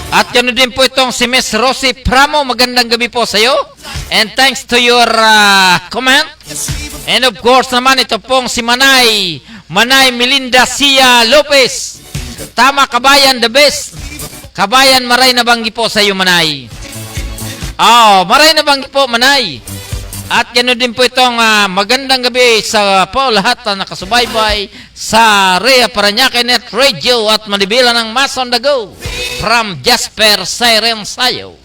At ganoon din po itong si Miss Rosie Pramo. Magandang gabi po sa iyo. And thanks to your comment. And of course naman ito pong si Manay Melinda Cia Lopez. Tama, kabayan, the best. Kabayan, maray na banggi po sa iyo, Manay. Maray na banggi po, Manay. At ganoon din po itong magandang gabi sa po lahat na nakasubaybay sa Rhea Parañaque Net Radio at Manibela ng Mas on the Go from Jasper Siren Sayo.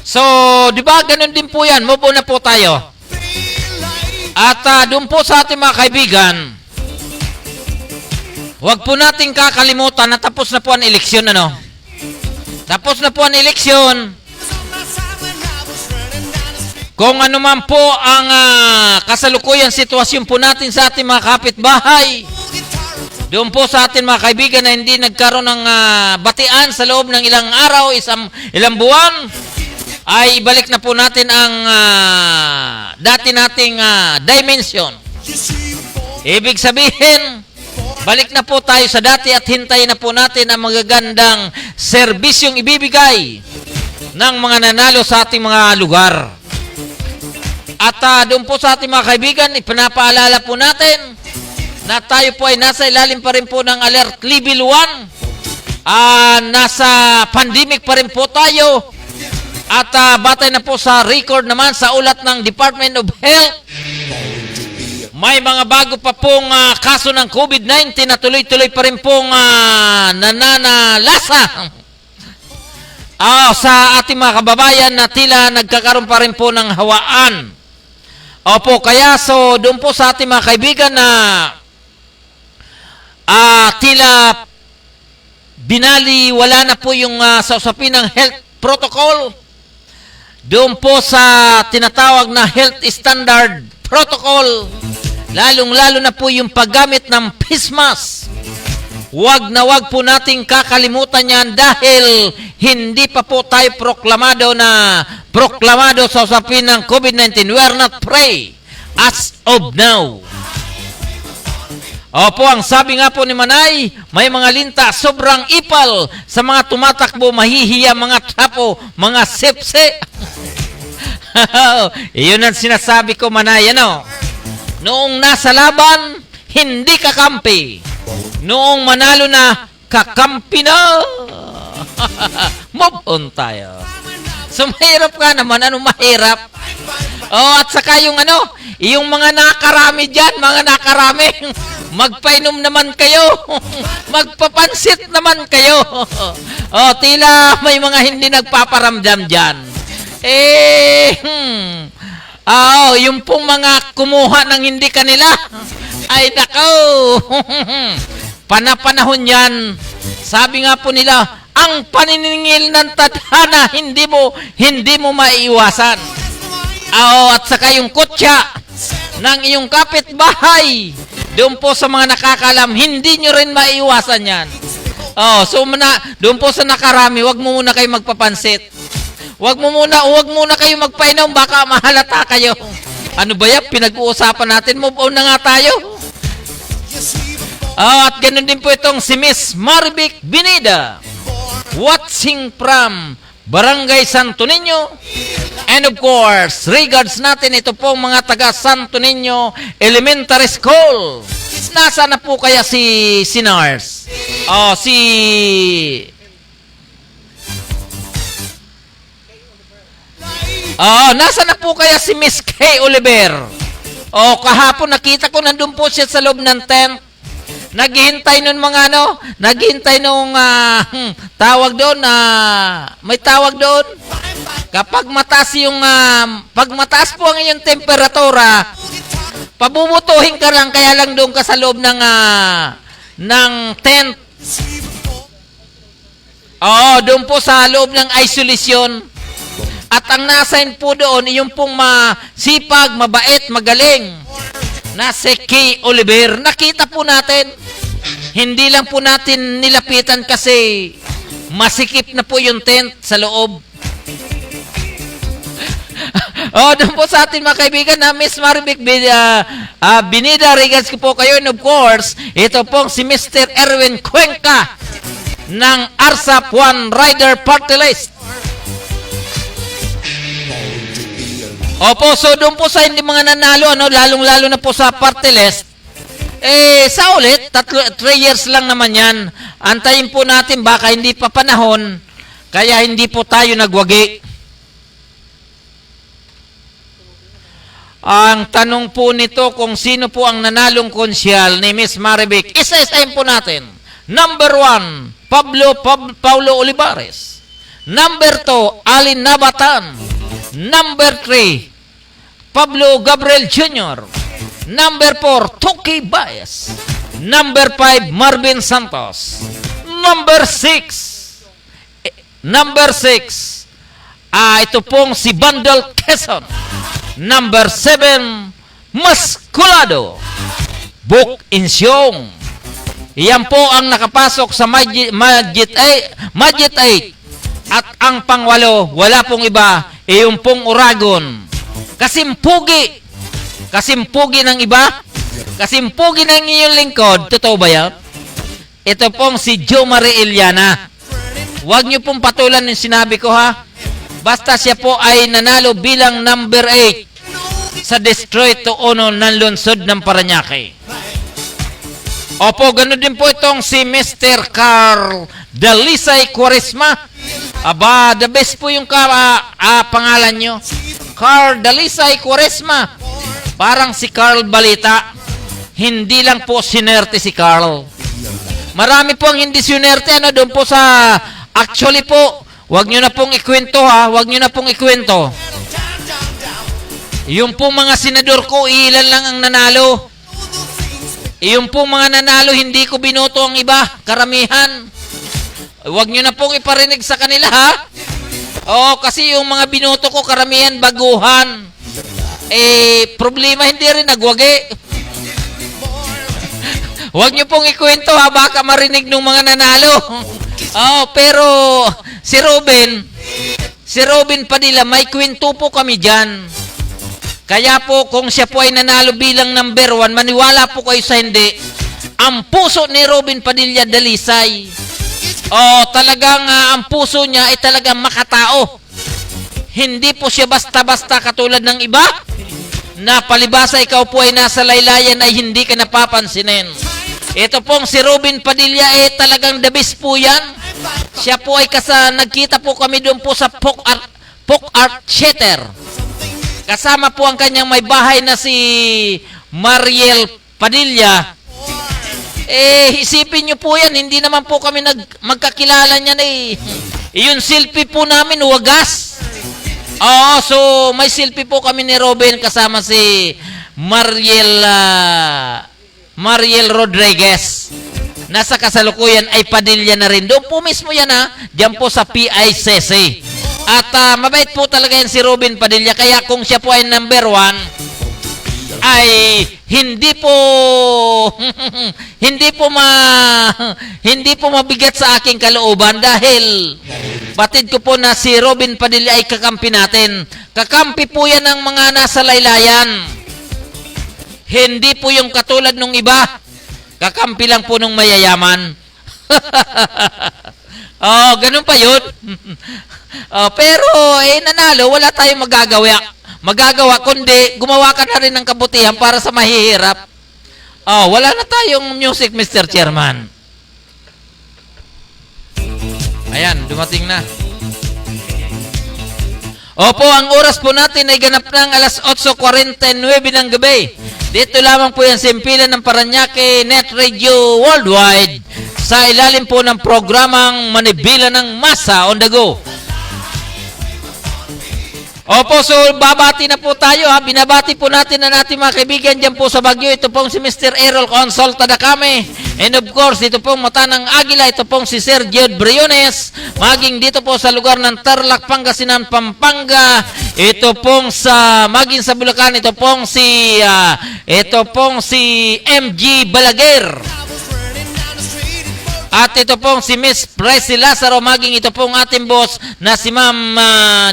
So, di ba ganoon din po yan? Move on na po tayo. At doon po sa ating mga kaibigan, huwag po nating kakalimutan na tapos na po ang eleksyon, ano? Tapos na po ang eleksyon. Kung ano man po ang kasalukuyan sitwasyon po natin sa ating mga kapitbahay, doon po sa ating mga kaibigan na hindi nagkaroon ng batian sa loob ng ilang araw, ilang buwan, ay ibalik na po natin ang dati nating dimension. Ibig sabihin, balik na po tayo sa dati at hintayin na po natin ang magagandang serbisyong ibibigay ng mga nanalo sa ating mga lugar. At doon po sa ating mga kaibigan, ipinapaalala po natin na tayo po ay nasa ilalim pa rin po ng Alert Level 1. Nasa pandemic pa rin po tayo. At batay na po sa record naman sa ulat ng Department of Health, may mga bago pa pong kaso ng COVID-19 na tuloy-tuloy pa rin pong nananalasa sa ating mga kababayan na tila nagkakaroon pa rin po ng hawaan. Opo, kaya so doon po sa ating mga kaibigan na tila binaliwala na po yung sa usapin ng health protocol. Doon po sa tinatawag na health standard protocol, lalong-lalo na po yung paggamit ng face mask. Wag po nating kakalimutan yan dahil hindi pa po tayo proklamado sa usapin ng COVID-19. We are not prey as of now. Opo, ang sabi nga po ni Manay, may mga linta, sobrang ipal sa mga tumatakbo, mahihiya, mga trapo, mga sepse. Iyon ang sinasabi ko, Manay, ano? Noong nasa laban, hindi kakampi. Noong manalo na, kakampi na. Move on tayo. So, mahirap ka naman. Ano mahirap? At saka yung yung mga nakarami dyan, mga nakarami, magpainom naman kayo. Magpapansit naman kayo. Tila may mga hindi nagpaparamdam dyan. Yung pong mga kumuha ng hindi kanila, ay nako. Panapanahon yan. Sabi nga po nila, ang paniningil ng tadhana hindi mo maiiwasan. At saka yung kutya ng iyong kapitbahay, doon po sa mga nakakalam, hindi nyo rin maiiwasan yan. So doon po sa nakarami, wag mo muna kayo magpapansit. Wag muna kayo magpainom, baka mahalata kayo. Ano ba yan? Pinag-uusapan natin, move on na nga tayo. At ganun din po itong si Miss Marvic Binida, watching from Barangay Santo Niño. And of course, regards natin ito pong mga taga Santo Niño Elementary School. Nasa na po kaya si Nars? Nasa na po kaya si Miss Kay Oliver? Kahapon nakita ko nandun po siya sa loob ng tent. Naghihintay nun naghihintay nung tawag doon, may tawag doon. Kapag pag mataas po ang iyong temperatura, pabubutuhin ka lang, kaya lang doon ka sa loob ng tent. Doon po sa loob ng isolation. At ang nasign po doon, yung pong masipag, mabait, magaling na si Kay Oliver. Nakita po natin. Hindi lang po natin nilapitan kasi masikip na po yung tent sa loob. Doon po sa atin mga kaibigan na Miss Marvic Binida, regards ko po kayo. And of course, ito pong si Mr. Erwin Cuenca. ng ARSAP One Rider Party List. Opo, so doon po sa hindi mga nanalo, lalong-lalo na po sa party list, sa ulit, 3 years lang naman yan. Antayin po natin, baka hindi pa panahon, kaya hindi po tayo nagwagi. Ang tanong po nito kung sino po ang nanalong konsyal ni Miss Marivic, isa-isahin po natin. Number 1, Paulo Olivares. Number 2, Alin Nabatan. Number 3, Pablo Gabriel Jr. Number 4, Toki Baez. Number 5, Marvin Santos. Number 6, ito pong si Bandel Quezon. Number 7, Masculado, Buk Insyong. Iyan po ang nakapasok sa Majid 8. At ang pangwalo, wala pong iba, yung pong Uragon. Kasimpugi ng iba, kasimpugi ng iyong lingkod. Totoo ba yan? Ito pong si Jo Marie Iliana. Huwag niyo pong patulan yung sinabi ko, ha? Basta siya po ay nanalo bilang number 8 sa Destroy to Ono ng lungsod ng Parañaque. Opo, ganoon din po itong si Mr. Carl Dalisay Quaresma. Aba, the best po yung pangalan nyo. Carl Dalisay Quaresma. Parang si Carl Balita. Hindi lang po sinerte si Carl. Marami po ang hindi sinerte. Doon po sa... Actually po, wag nyo na pong ikwento, ha. Wag nyo na pong ikwento. Yung po mga senador ko, ilan lang ang nanalo. Yung po mga nanalo, hindi ko binoto ang iba. Karamihan. Wag nyo na pong iparinig sa kanila, ha. Kasi yung mga binoto ko, karamihan baguhan. Problema, hindi rin nagwagi. Huwag nyo pong ikwento, ha, baka marinig ng mga nanalo. Pero si Robin Padilla, may kwento po kami dyan. Kaya po, kung siya po ay nanalo bilang number 1, maniwala po kayo sa hindi. Ang puso ni Robin Padilla Dalisay, talagang ang puso niya ay talagang makatao. Hindi po siya basta-basta katulad ng iba, na palibasa ikaw po ay nasa laylayan ay hindi ka napapansinin. Ito pong si Robin Padilla talagang the best po yan. Siya po ay nagkita po kami doon po sa Folk Art Theater. Kasama po ang kanyang may bahay na si Mariel Padilla. Isipin nyo po yan, hindi naman po kami magkakilala niyan Yung selfie po namin, wagas. So may selfie po kami ni Robin kasama si Mariel Rodriguez. Nasa kasalukuyan ay Padilla na rin. Doon po mismo yan, ha. Diyan po sa PICC. At mabait po talaga yan si Robin Padilla. Kaya kung siya po ay number 1, ay hindi po hindi po mabigat sa aking kalooban dahil batid ko po na si Robin Padilla ay kakampi natin. Kakampi po yan ng mga nasa laylayan. Hindi po yung katulad nung iba. Kakampi lang po nung mayayaman. Ganun pa yun. Pero, nanalo, wala tayong magagawa, kundi gumawa ka na rin ng kabutihan para sa mahihirap. Wala na tayong music, Mr. Chairman. Ayan, dumating na. Opo, ang oras po natin ay ganap ng alas 8:49 ng gabi. Dito lamang po yan sa impilan ng Parañaque Net Radio Worldwide sa ilalim po ng programang Manibela ng Masa on the Go. Opo, so babati na po tayo, ha. Binabati po natin ang ating mga kaibigan dyan po sa Baguio. Ito pong si Mr. Errol Consol Tadakame. And of course, ito pong Mata ng Agila. Ito pong si Sir Jude Briones. Maging dito po sa lugar ng Tarlac, Pangasinan, Pampanga. Ito pong maging sa Bulacan. Ito pong si MG Balaguer. At ito pong si Miss Presi Lazaro, maging ito pong ating boss na si Ma'am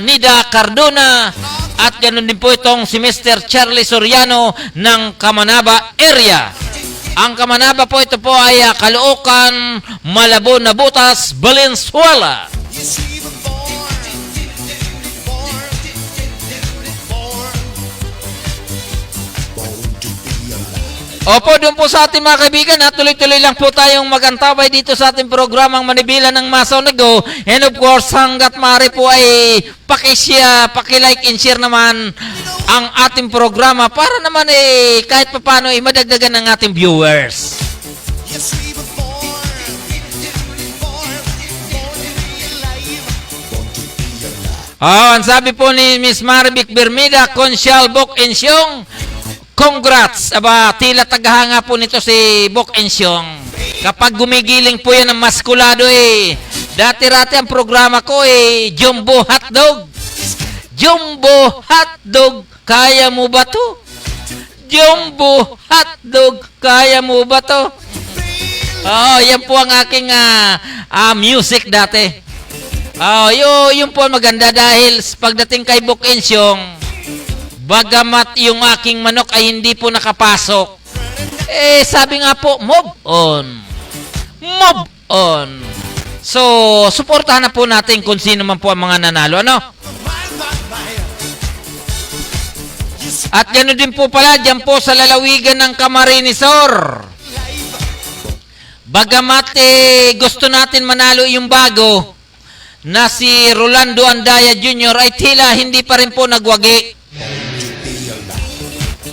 Nida Cardona. At ganoon din po itong si Mr. Charlie Soriano ng Kamanaba area. Ang Kamanaba po, ito po ay Caloocan, Malabon, Nabutas, Valenzuela. Opo, doon po sa ating mga kaibigan, tuloy-tuloy lang po tayong magantabay dito sa ating programang Manibela ng Masaw na Go. And of course, hanggat maaari po ay paki-like and share naman ang ating programa para naman kahit papaano madagdagan ng ating viewers. Ang sabi po ni Miss Marivic Bermida, Consyal Bok Ensyong, congrats! Aba, tila tagahanga po nito si Bok Ensyong. Kapag gumigiling po yan ng maskulado dati-rati ang programa ko Jumbo Hotdog. Jumbo Hotdog, kaya mo ba to? Jumbo Hotdog, kaya mo ba to? Yan po ang aking music dati. Yun po maganda dahil pagdating kay Bok Ensyong, bagamat yung aking manok ay hindi po nakapasok, sabi nga po, move on. Move on. So, suportahan na po natin kung sino man po ang mga nanalo, ano? At gano'n din po pala, dyan po sa lalawigan ng Camarinesor. Bagamat gusto natin manalo yung bago na si Rolando Andaya Jr. ay tila hindi pa rin po nagwagi.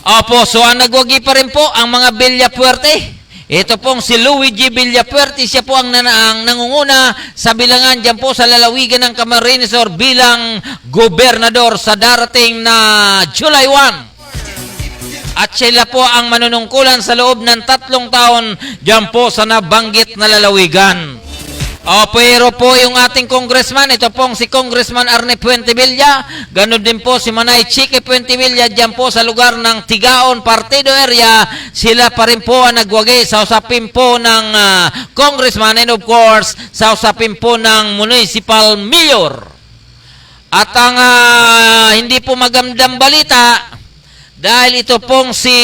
Opo, so ang nagwagi pa rin po ang mga Villapuerte. Ito pong si Luigi Villapuerte, siya po ang nangunguna sa bilangan dyan po sa lalawigan ng Camarinesor bilang gobernador sa darating na July 1. At sila po ang manunungkulan sa loob ng 3 taon dyan po sa nabanggit na lalawigan. Pero po yung ating congressman, ito pong si Congressman Arne Puentevilla, ganun din po si Manay Chique Puentevilla dyan po sa lugar ng Tigaon Partido Area, sila pa rin po ang nagwagi sa usapin po ng congressman and of course sa usapin po ng municipal mayor. At ang hindi po magandang balita, dahil ito pong si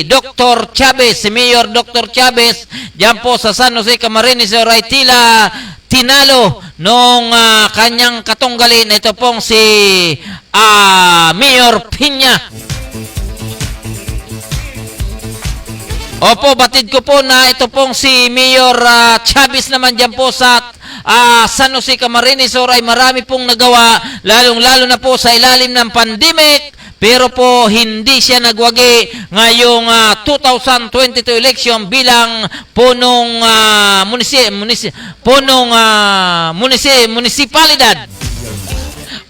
Dr. Chavez, si Mayor Dr. Chavez, diyan po sa San Jose, Camarinesor, ay tila tinalo nung kanyang katunggalin. Ito pong si Mayor Piña. Opo, batid ko po na ito pong si Mayor Chavez naman diyan po sa San Jose, Camarinesor ay marami pong nagawa, lalong-lalo na po sa ilalim ng pandemic. Pero po hindi siya nagwagi ngayong 2022 election bilang punong munisipalidad.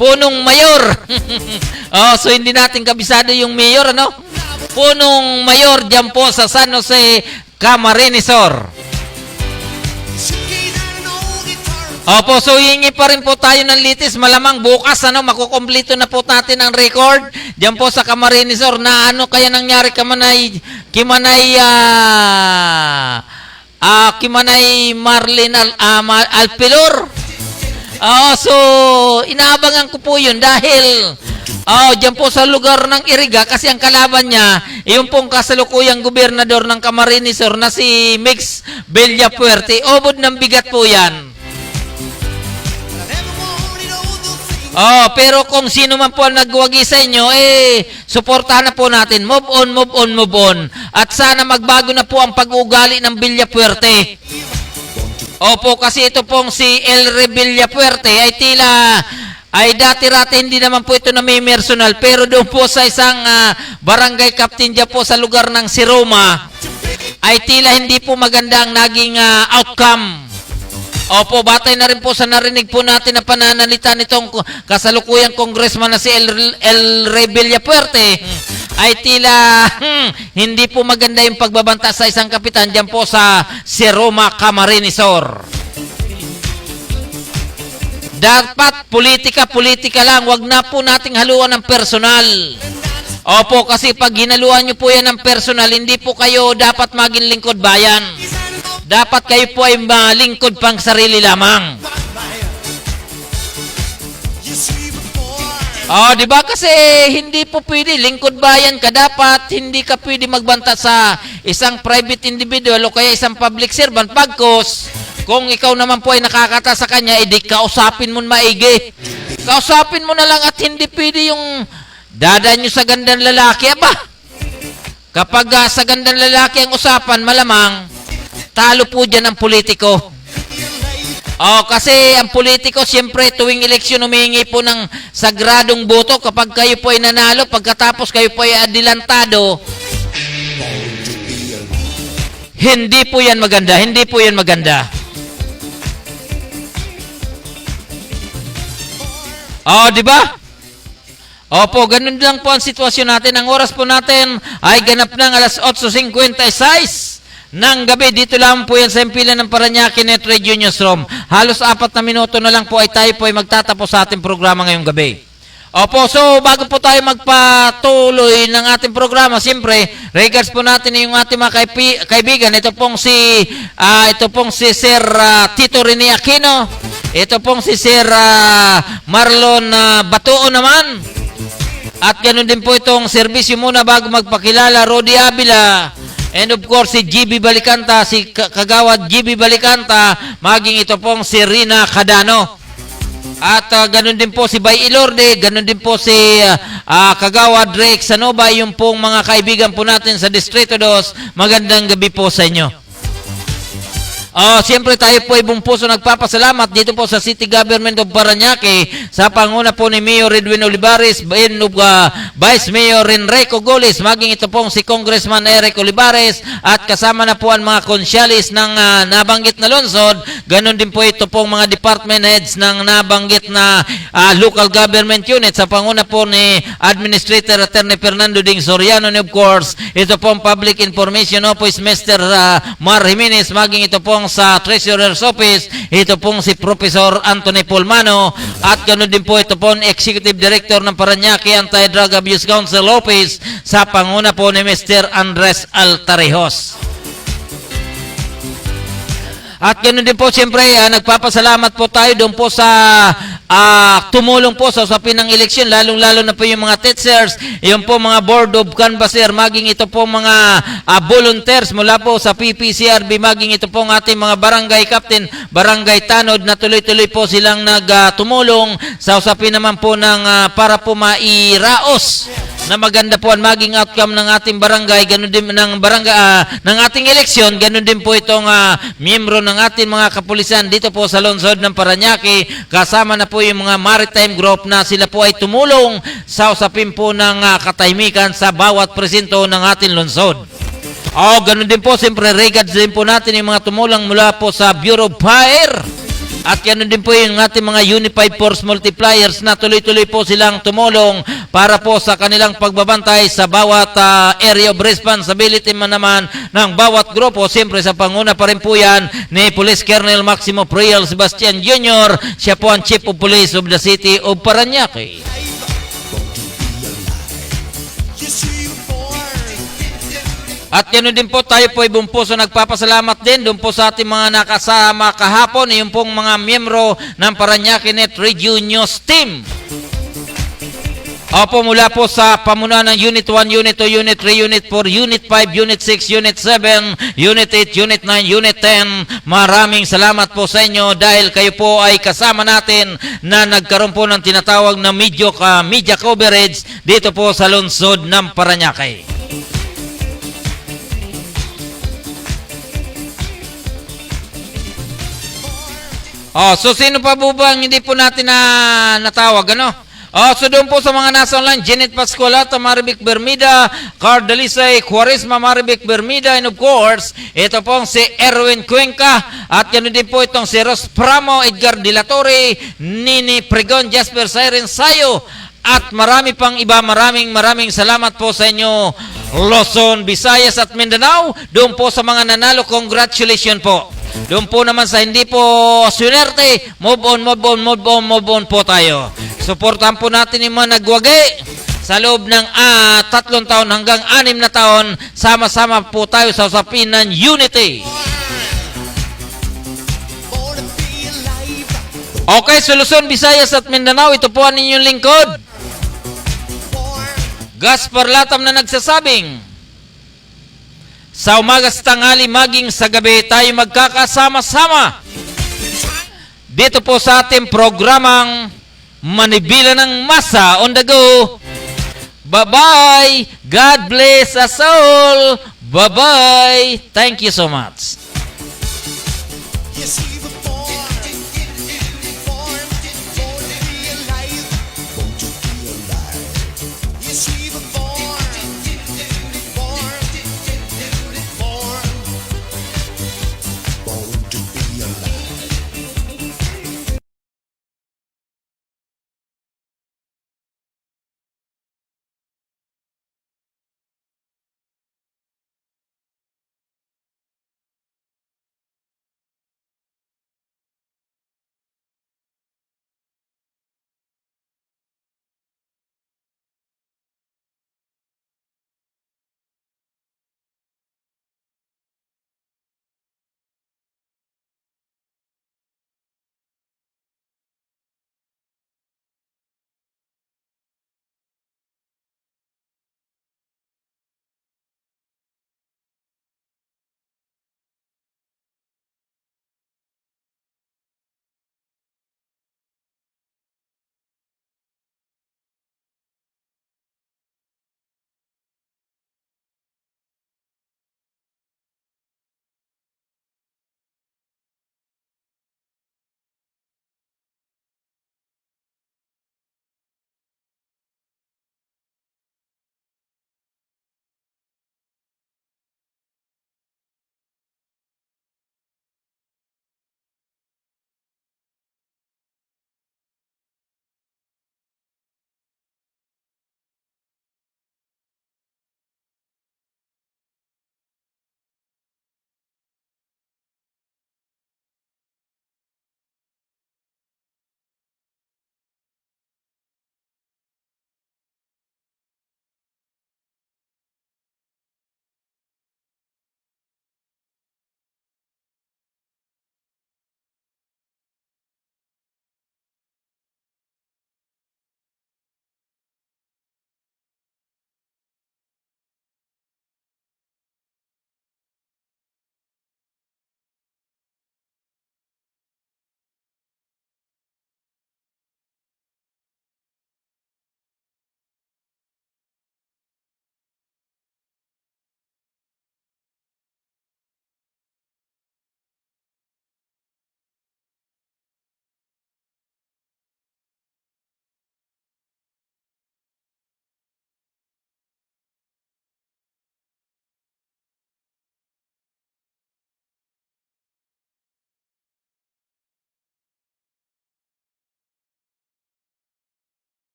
Punong mayor. So hindi natin kabisado yung mayor, ano? Punong mayor diyan po sa San Jose, Camarinesor. Opo, so hingi pa rin po tayo ng litis. Malamang bukas, makukomplito na po natin ang record diyan po sa Camarinesor na kaya nangyari Kimanay Marlene Alpilor. So inaabangan ko po yun dahil diyan po sa lugar ng Iriga kasi ang kalaban niya, yung pong kasalukuyang gobernador ng Camarinesor na si Mix Villapuerte. Obod ng bigat po yan. Pero kung sino man po ang nagwagi sa inyo, suportahan na po natin. Move on, move on, move on. At sana magbago na po ang pag-uugali ng Villapuerte. Opo, kasi ito pong si Elre Villapuerte ay tila, dati-rati hindi naman po ito na may personal. Pero doon po sa isang barangay captain dyan po sa lugar ng Siroma, ay tila hindi po maganda ang naging outcome. Opo, batay na rin po sa narinig po natin na pananalita nitong kasalukuyang congressman na si El Rey Villapuerte, ay tila hindi po maganda yung pagbabanta sa isang kapitan dyan po sa Siroma, Camarinesor. Dapat politika lang, wag na po nating haluan ng personal. Opo, kasi pag hinaluan nyo po yan ng personal, hindi po kayo dapat maging lingkod bayan. Dapat kayo po ay malingkod pang sarili lamang. Oh, di ba? Kasi hindi po pwede. Lingkod bayan ka dapat. Hindi ka pwede magbanta sa isang private individual o kaya isang public servant. Pagkos, kung ikaw naman po ay nakakata sa kanya, edi kausapin mo maigi. Kausapin mo na lang at hindi pwede yung dadaan nyo sa gandang lalaki. Aba, kapag sa gandang lalaki ang usapan, malamang talo po dyan ang politiko. Oh, kasi ang politiko, siyempre, tuwing eleksyon, humingi po ng sagradong boto. Kapag kayo po ay nanalo, pagkatapos kayo po ay adilantado, hindi po yan maganda. Hindi po yan maganda. Oh, di ba? Opo, ganun lang po ang sitwasyon natin. Ang oras po natin ay ganap ng alas 8:56 ng gabi. Dito lang po yan sa impilan ng Parañaque Net Radio Newsroom. Halos 4 na minuto na lang po ay tayo po ay magtatapos sa ating programa ngayong gabi. Opo, so bago po tayo magpatuloy ng ating programa, siyempre, regards po natin yung ating mga kaibigan. Ito pong si Sir Tito Rene Aquino. Ito pong si Sir Marlon Batuo naman. At ganun din po itong serbisyo muna bago magpakilala, Rodi Avila. And of course, si GB Balikanta, si Kagawad GB Balikanta, maging ito pong si Rina Cadano. At ganun din po si Bay Ilorde, ganun din po si Kagawad Drake Sanova, yung pong mga kaibigan po natin sa Distrito 2. Magandang gabi po sa inyo. Siyempre tayo po ay buong puso nagpapasalamat dito po sa City Government of Parañaque sa panguna po ni Mayor Edwin Olivares and Vice Mayor Enrico Goles, maging ito pong si Congressman Eric Olivares at kasama na po ang mga konsyalis ng nabanggit na lungsod. Ganon din po ito pong mga department heads ng nabanggit na local government unit sa panguna po ni Administrator Attorney Fernando Ding Soriano, and of course ito pong Public Information Office Mr. Mar Jimenez, maging ito pong sa Treasurer's Office, ito pong si Professor Anthony Pulmano, at ganoon din po ito pong Executive Director ng Parañaque Anti-Drug Abuse Council Office sa panguna po ni Mr. Andres Altarejos. At ganoon din po, siyempre, nagpapasalamat po tayo doon po sa tumulong po sa usapin ng eleksyon, lalong-lalo na po yung mga teachers, yung po mga board of canvasser, maging ito po mga volunteers mula po sa PPCRB, maging ito po ang ating mga barangay captain, barangay tanod, na tuloy-tuloy po silang nagtumulong sa usapin naman po ng para po mairaos na maganda po ang maging outcome ng ating barangay, ganun din ng barangay ng ating eleksyon. Ganun din po itong miyembro ng ating mga kapulisan dito po sa lungsod ng Parañaque, kasama na po yung mga maritime group na sila po ay tumulong sa usapin po ng katahimikan sa bawat presinto ng ating lungsod. Ganun din po, siyempre regards din po natin yung mga tumulong mula po sa Bureau of Fire. At yan din po yung ating mga Unified Force Multipliers na tuloy-tuloy po silang tumulong para po sa kanilang pagbabantay sa bawat area of responsibility man naman ng bawat grupo. Siyempre sa panguna pa rin po yan ni Police Colonel Maximo Priel Sebastian Jr. Siya po ang Chief of Police of the City of Parañaque. At ganoon din po, tayo po ay buong puso nagpapasalamat din doon po sa ating mga nakasama kahapon, yung pong mga miyembro ng Parañaque Net Radio News Team. Opo, mula po sa pamunuan ng Unit 1, Unit 2, Unit 3, Unit 4, Unit 5, Unit 6, Unit 7, Unit 8, Unit 9, Unit 10. Maraming salamat po sa inyo dahil kayo po ay kasama natin na nagkaroon po ng tinatawag na media coverage dito po sa lungsod ng Parañaque. So sino pa po ba hindi po natin natawag, ano? So doon po sa mga nasa online, Janet Pascualata, Marivic Bermida, Carl Dalisay, Quaresma, Marivic Bermida, and of course, ito pong si Erwin Cuenca, at ganoon din po itong si Ros Pramo, Edgar Dilatore, Nini Pregon, Jasper Siren Sayo, at marami pang iba. Maraming salamat po sa inyo, Luzon, Visayas at Mindanao. Doon po sa mga nanalo, congratulations po. Doon po naman sa hindi po swerte, move on po tayo. Suportahan po natin yung mga nagwagi sa loob ng 3 taon hanggang 6 na taon. Sama-sama po tayo sa usapin ng unity. Okay, so Luzon, Visayas at Mindanao, ito po ang inyong lingkod, Gaspar Latam na nagsasabing, sa umaga, sa tanghali, maging sa gabi, tayo magkakasama-sama dito po sa ating programang Manibila ng Masa on the go. Bye-bye. God bless us all. Bye-bye. Thank you so much. Yes, he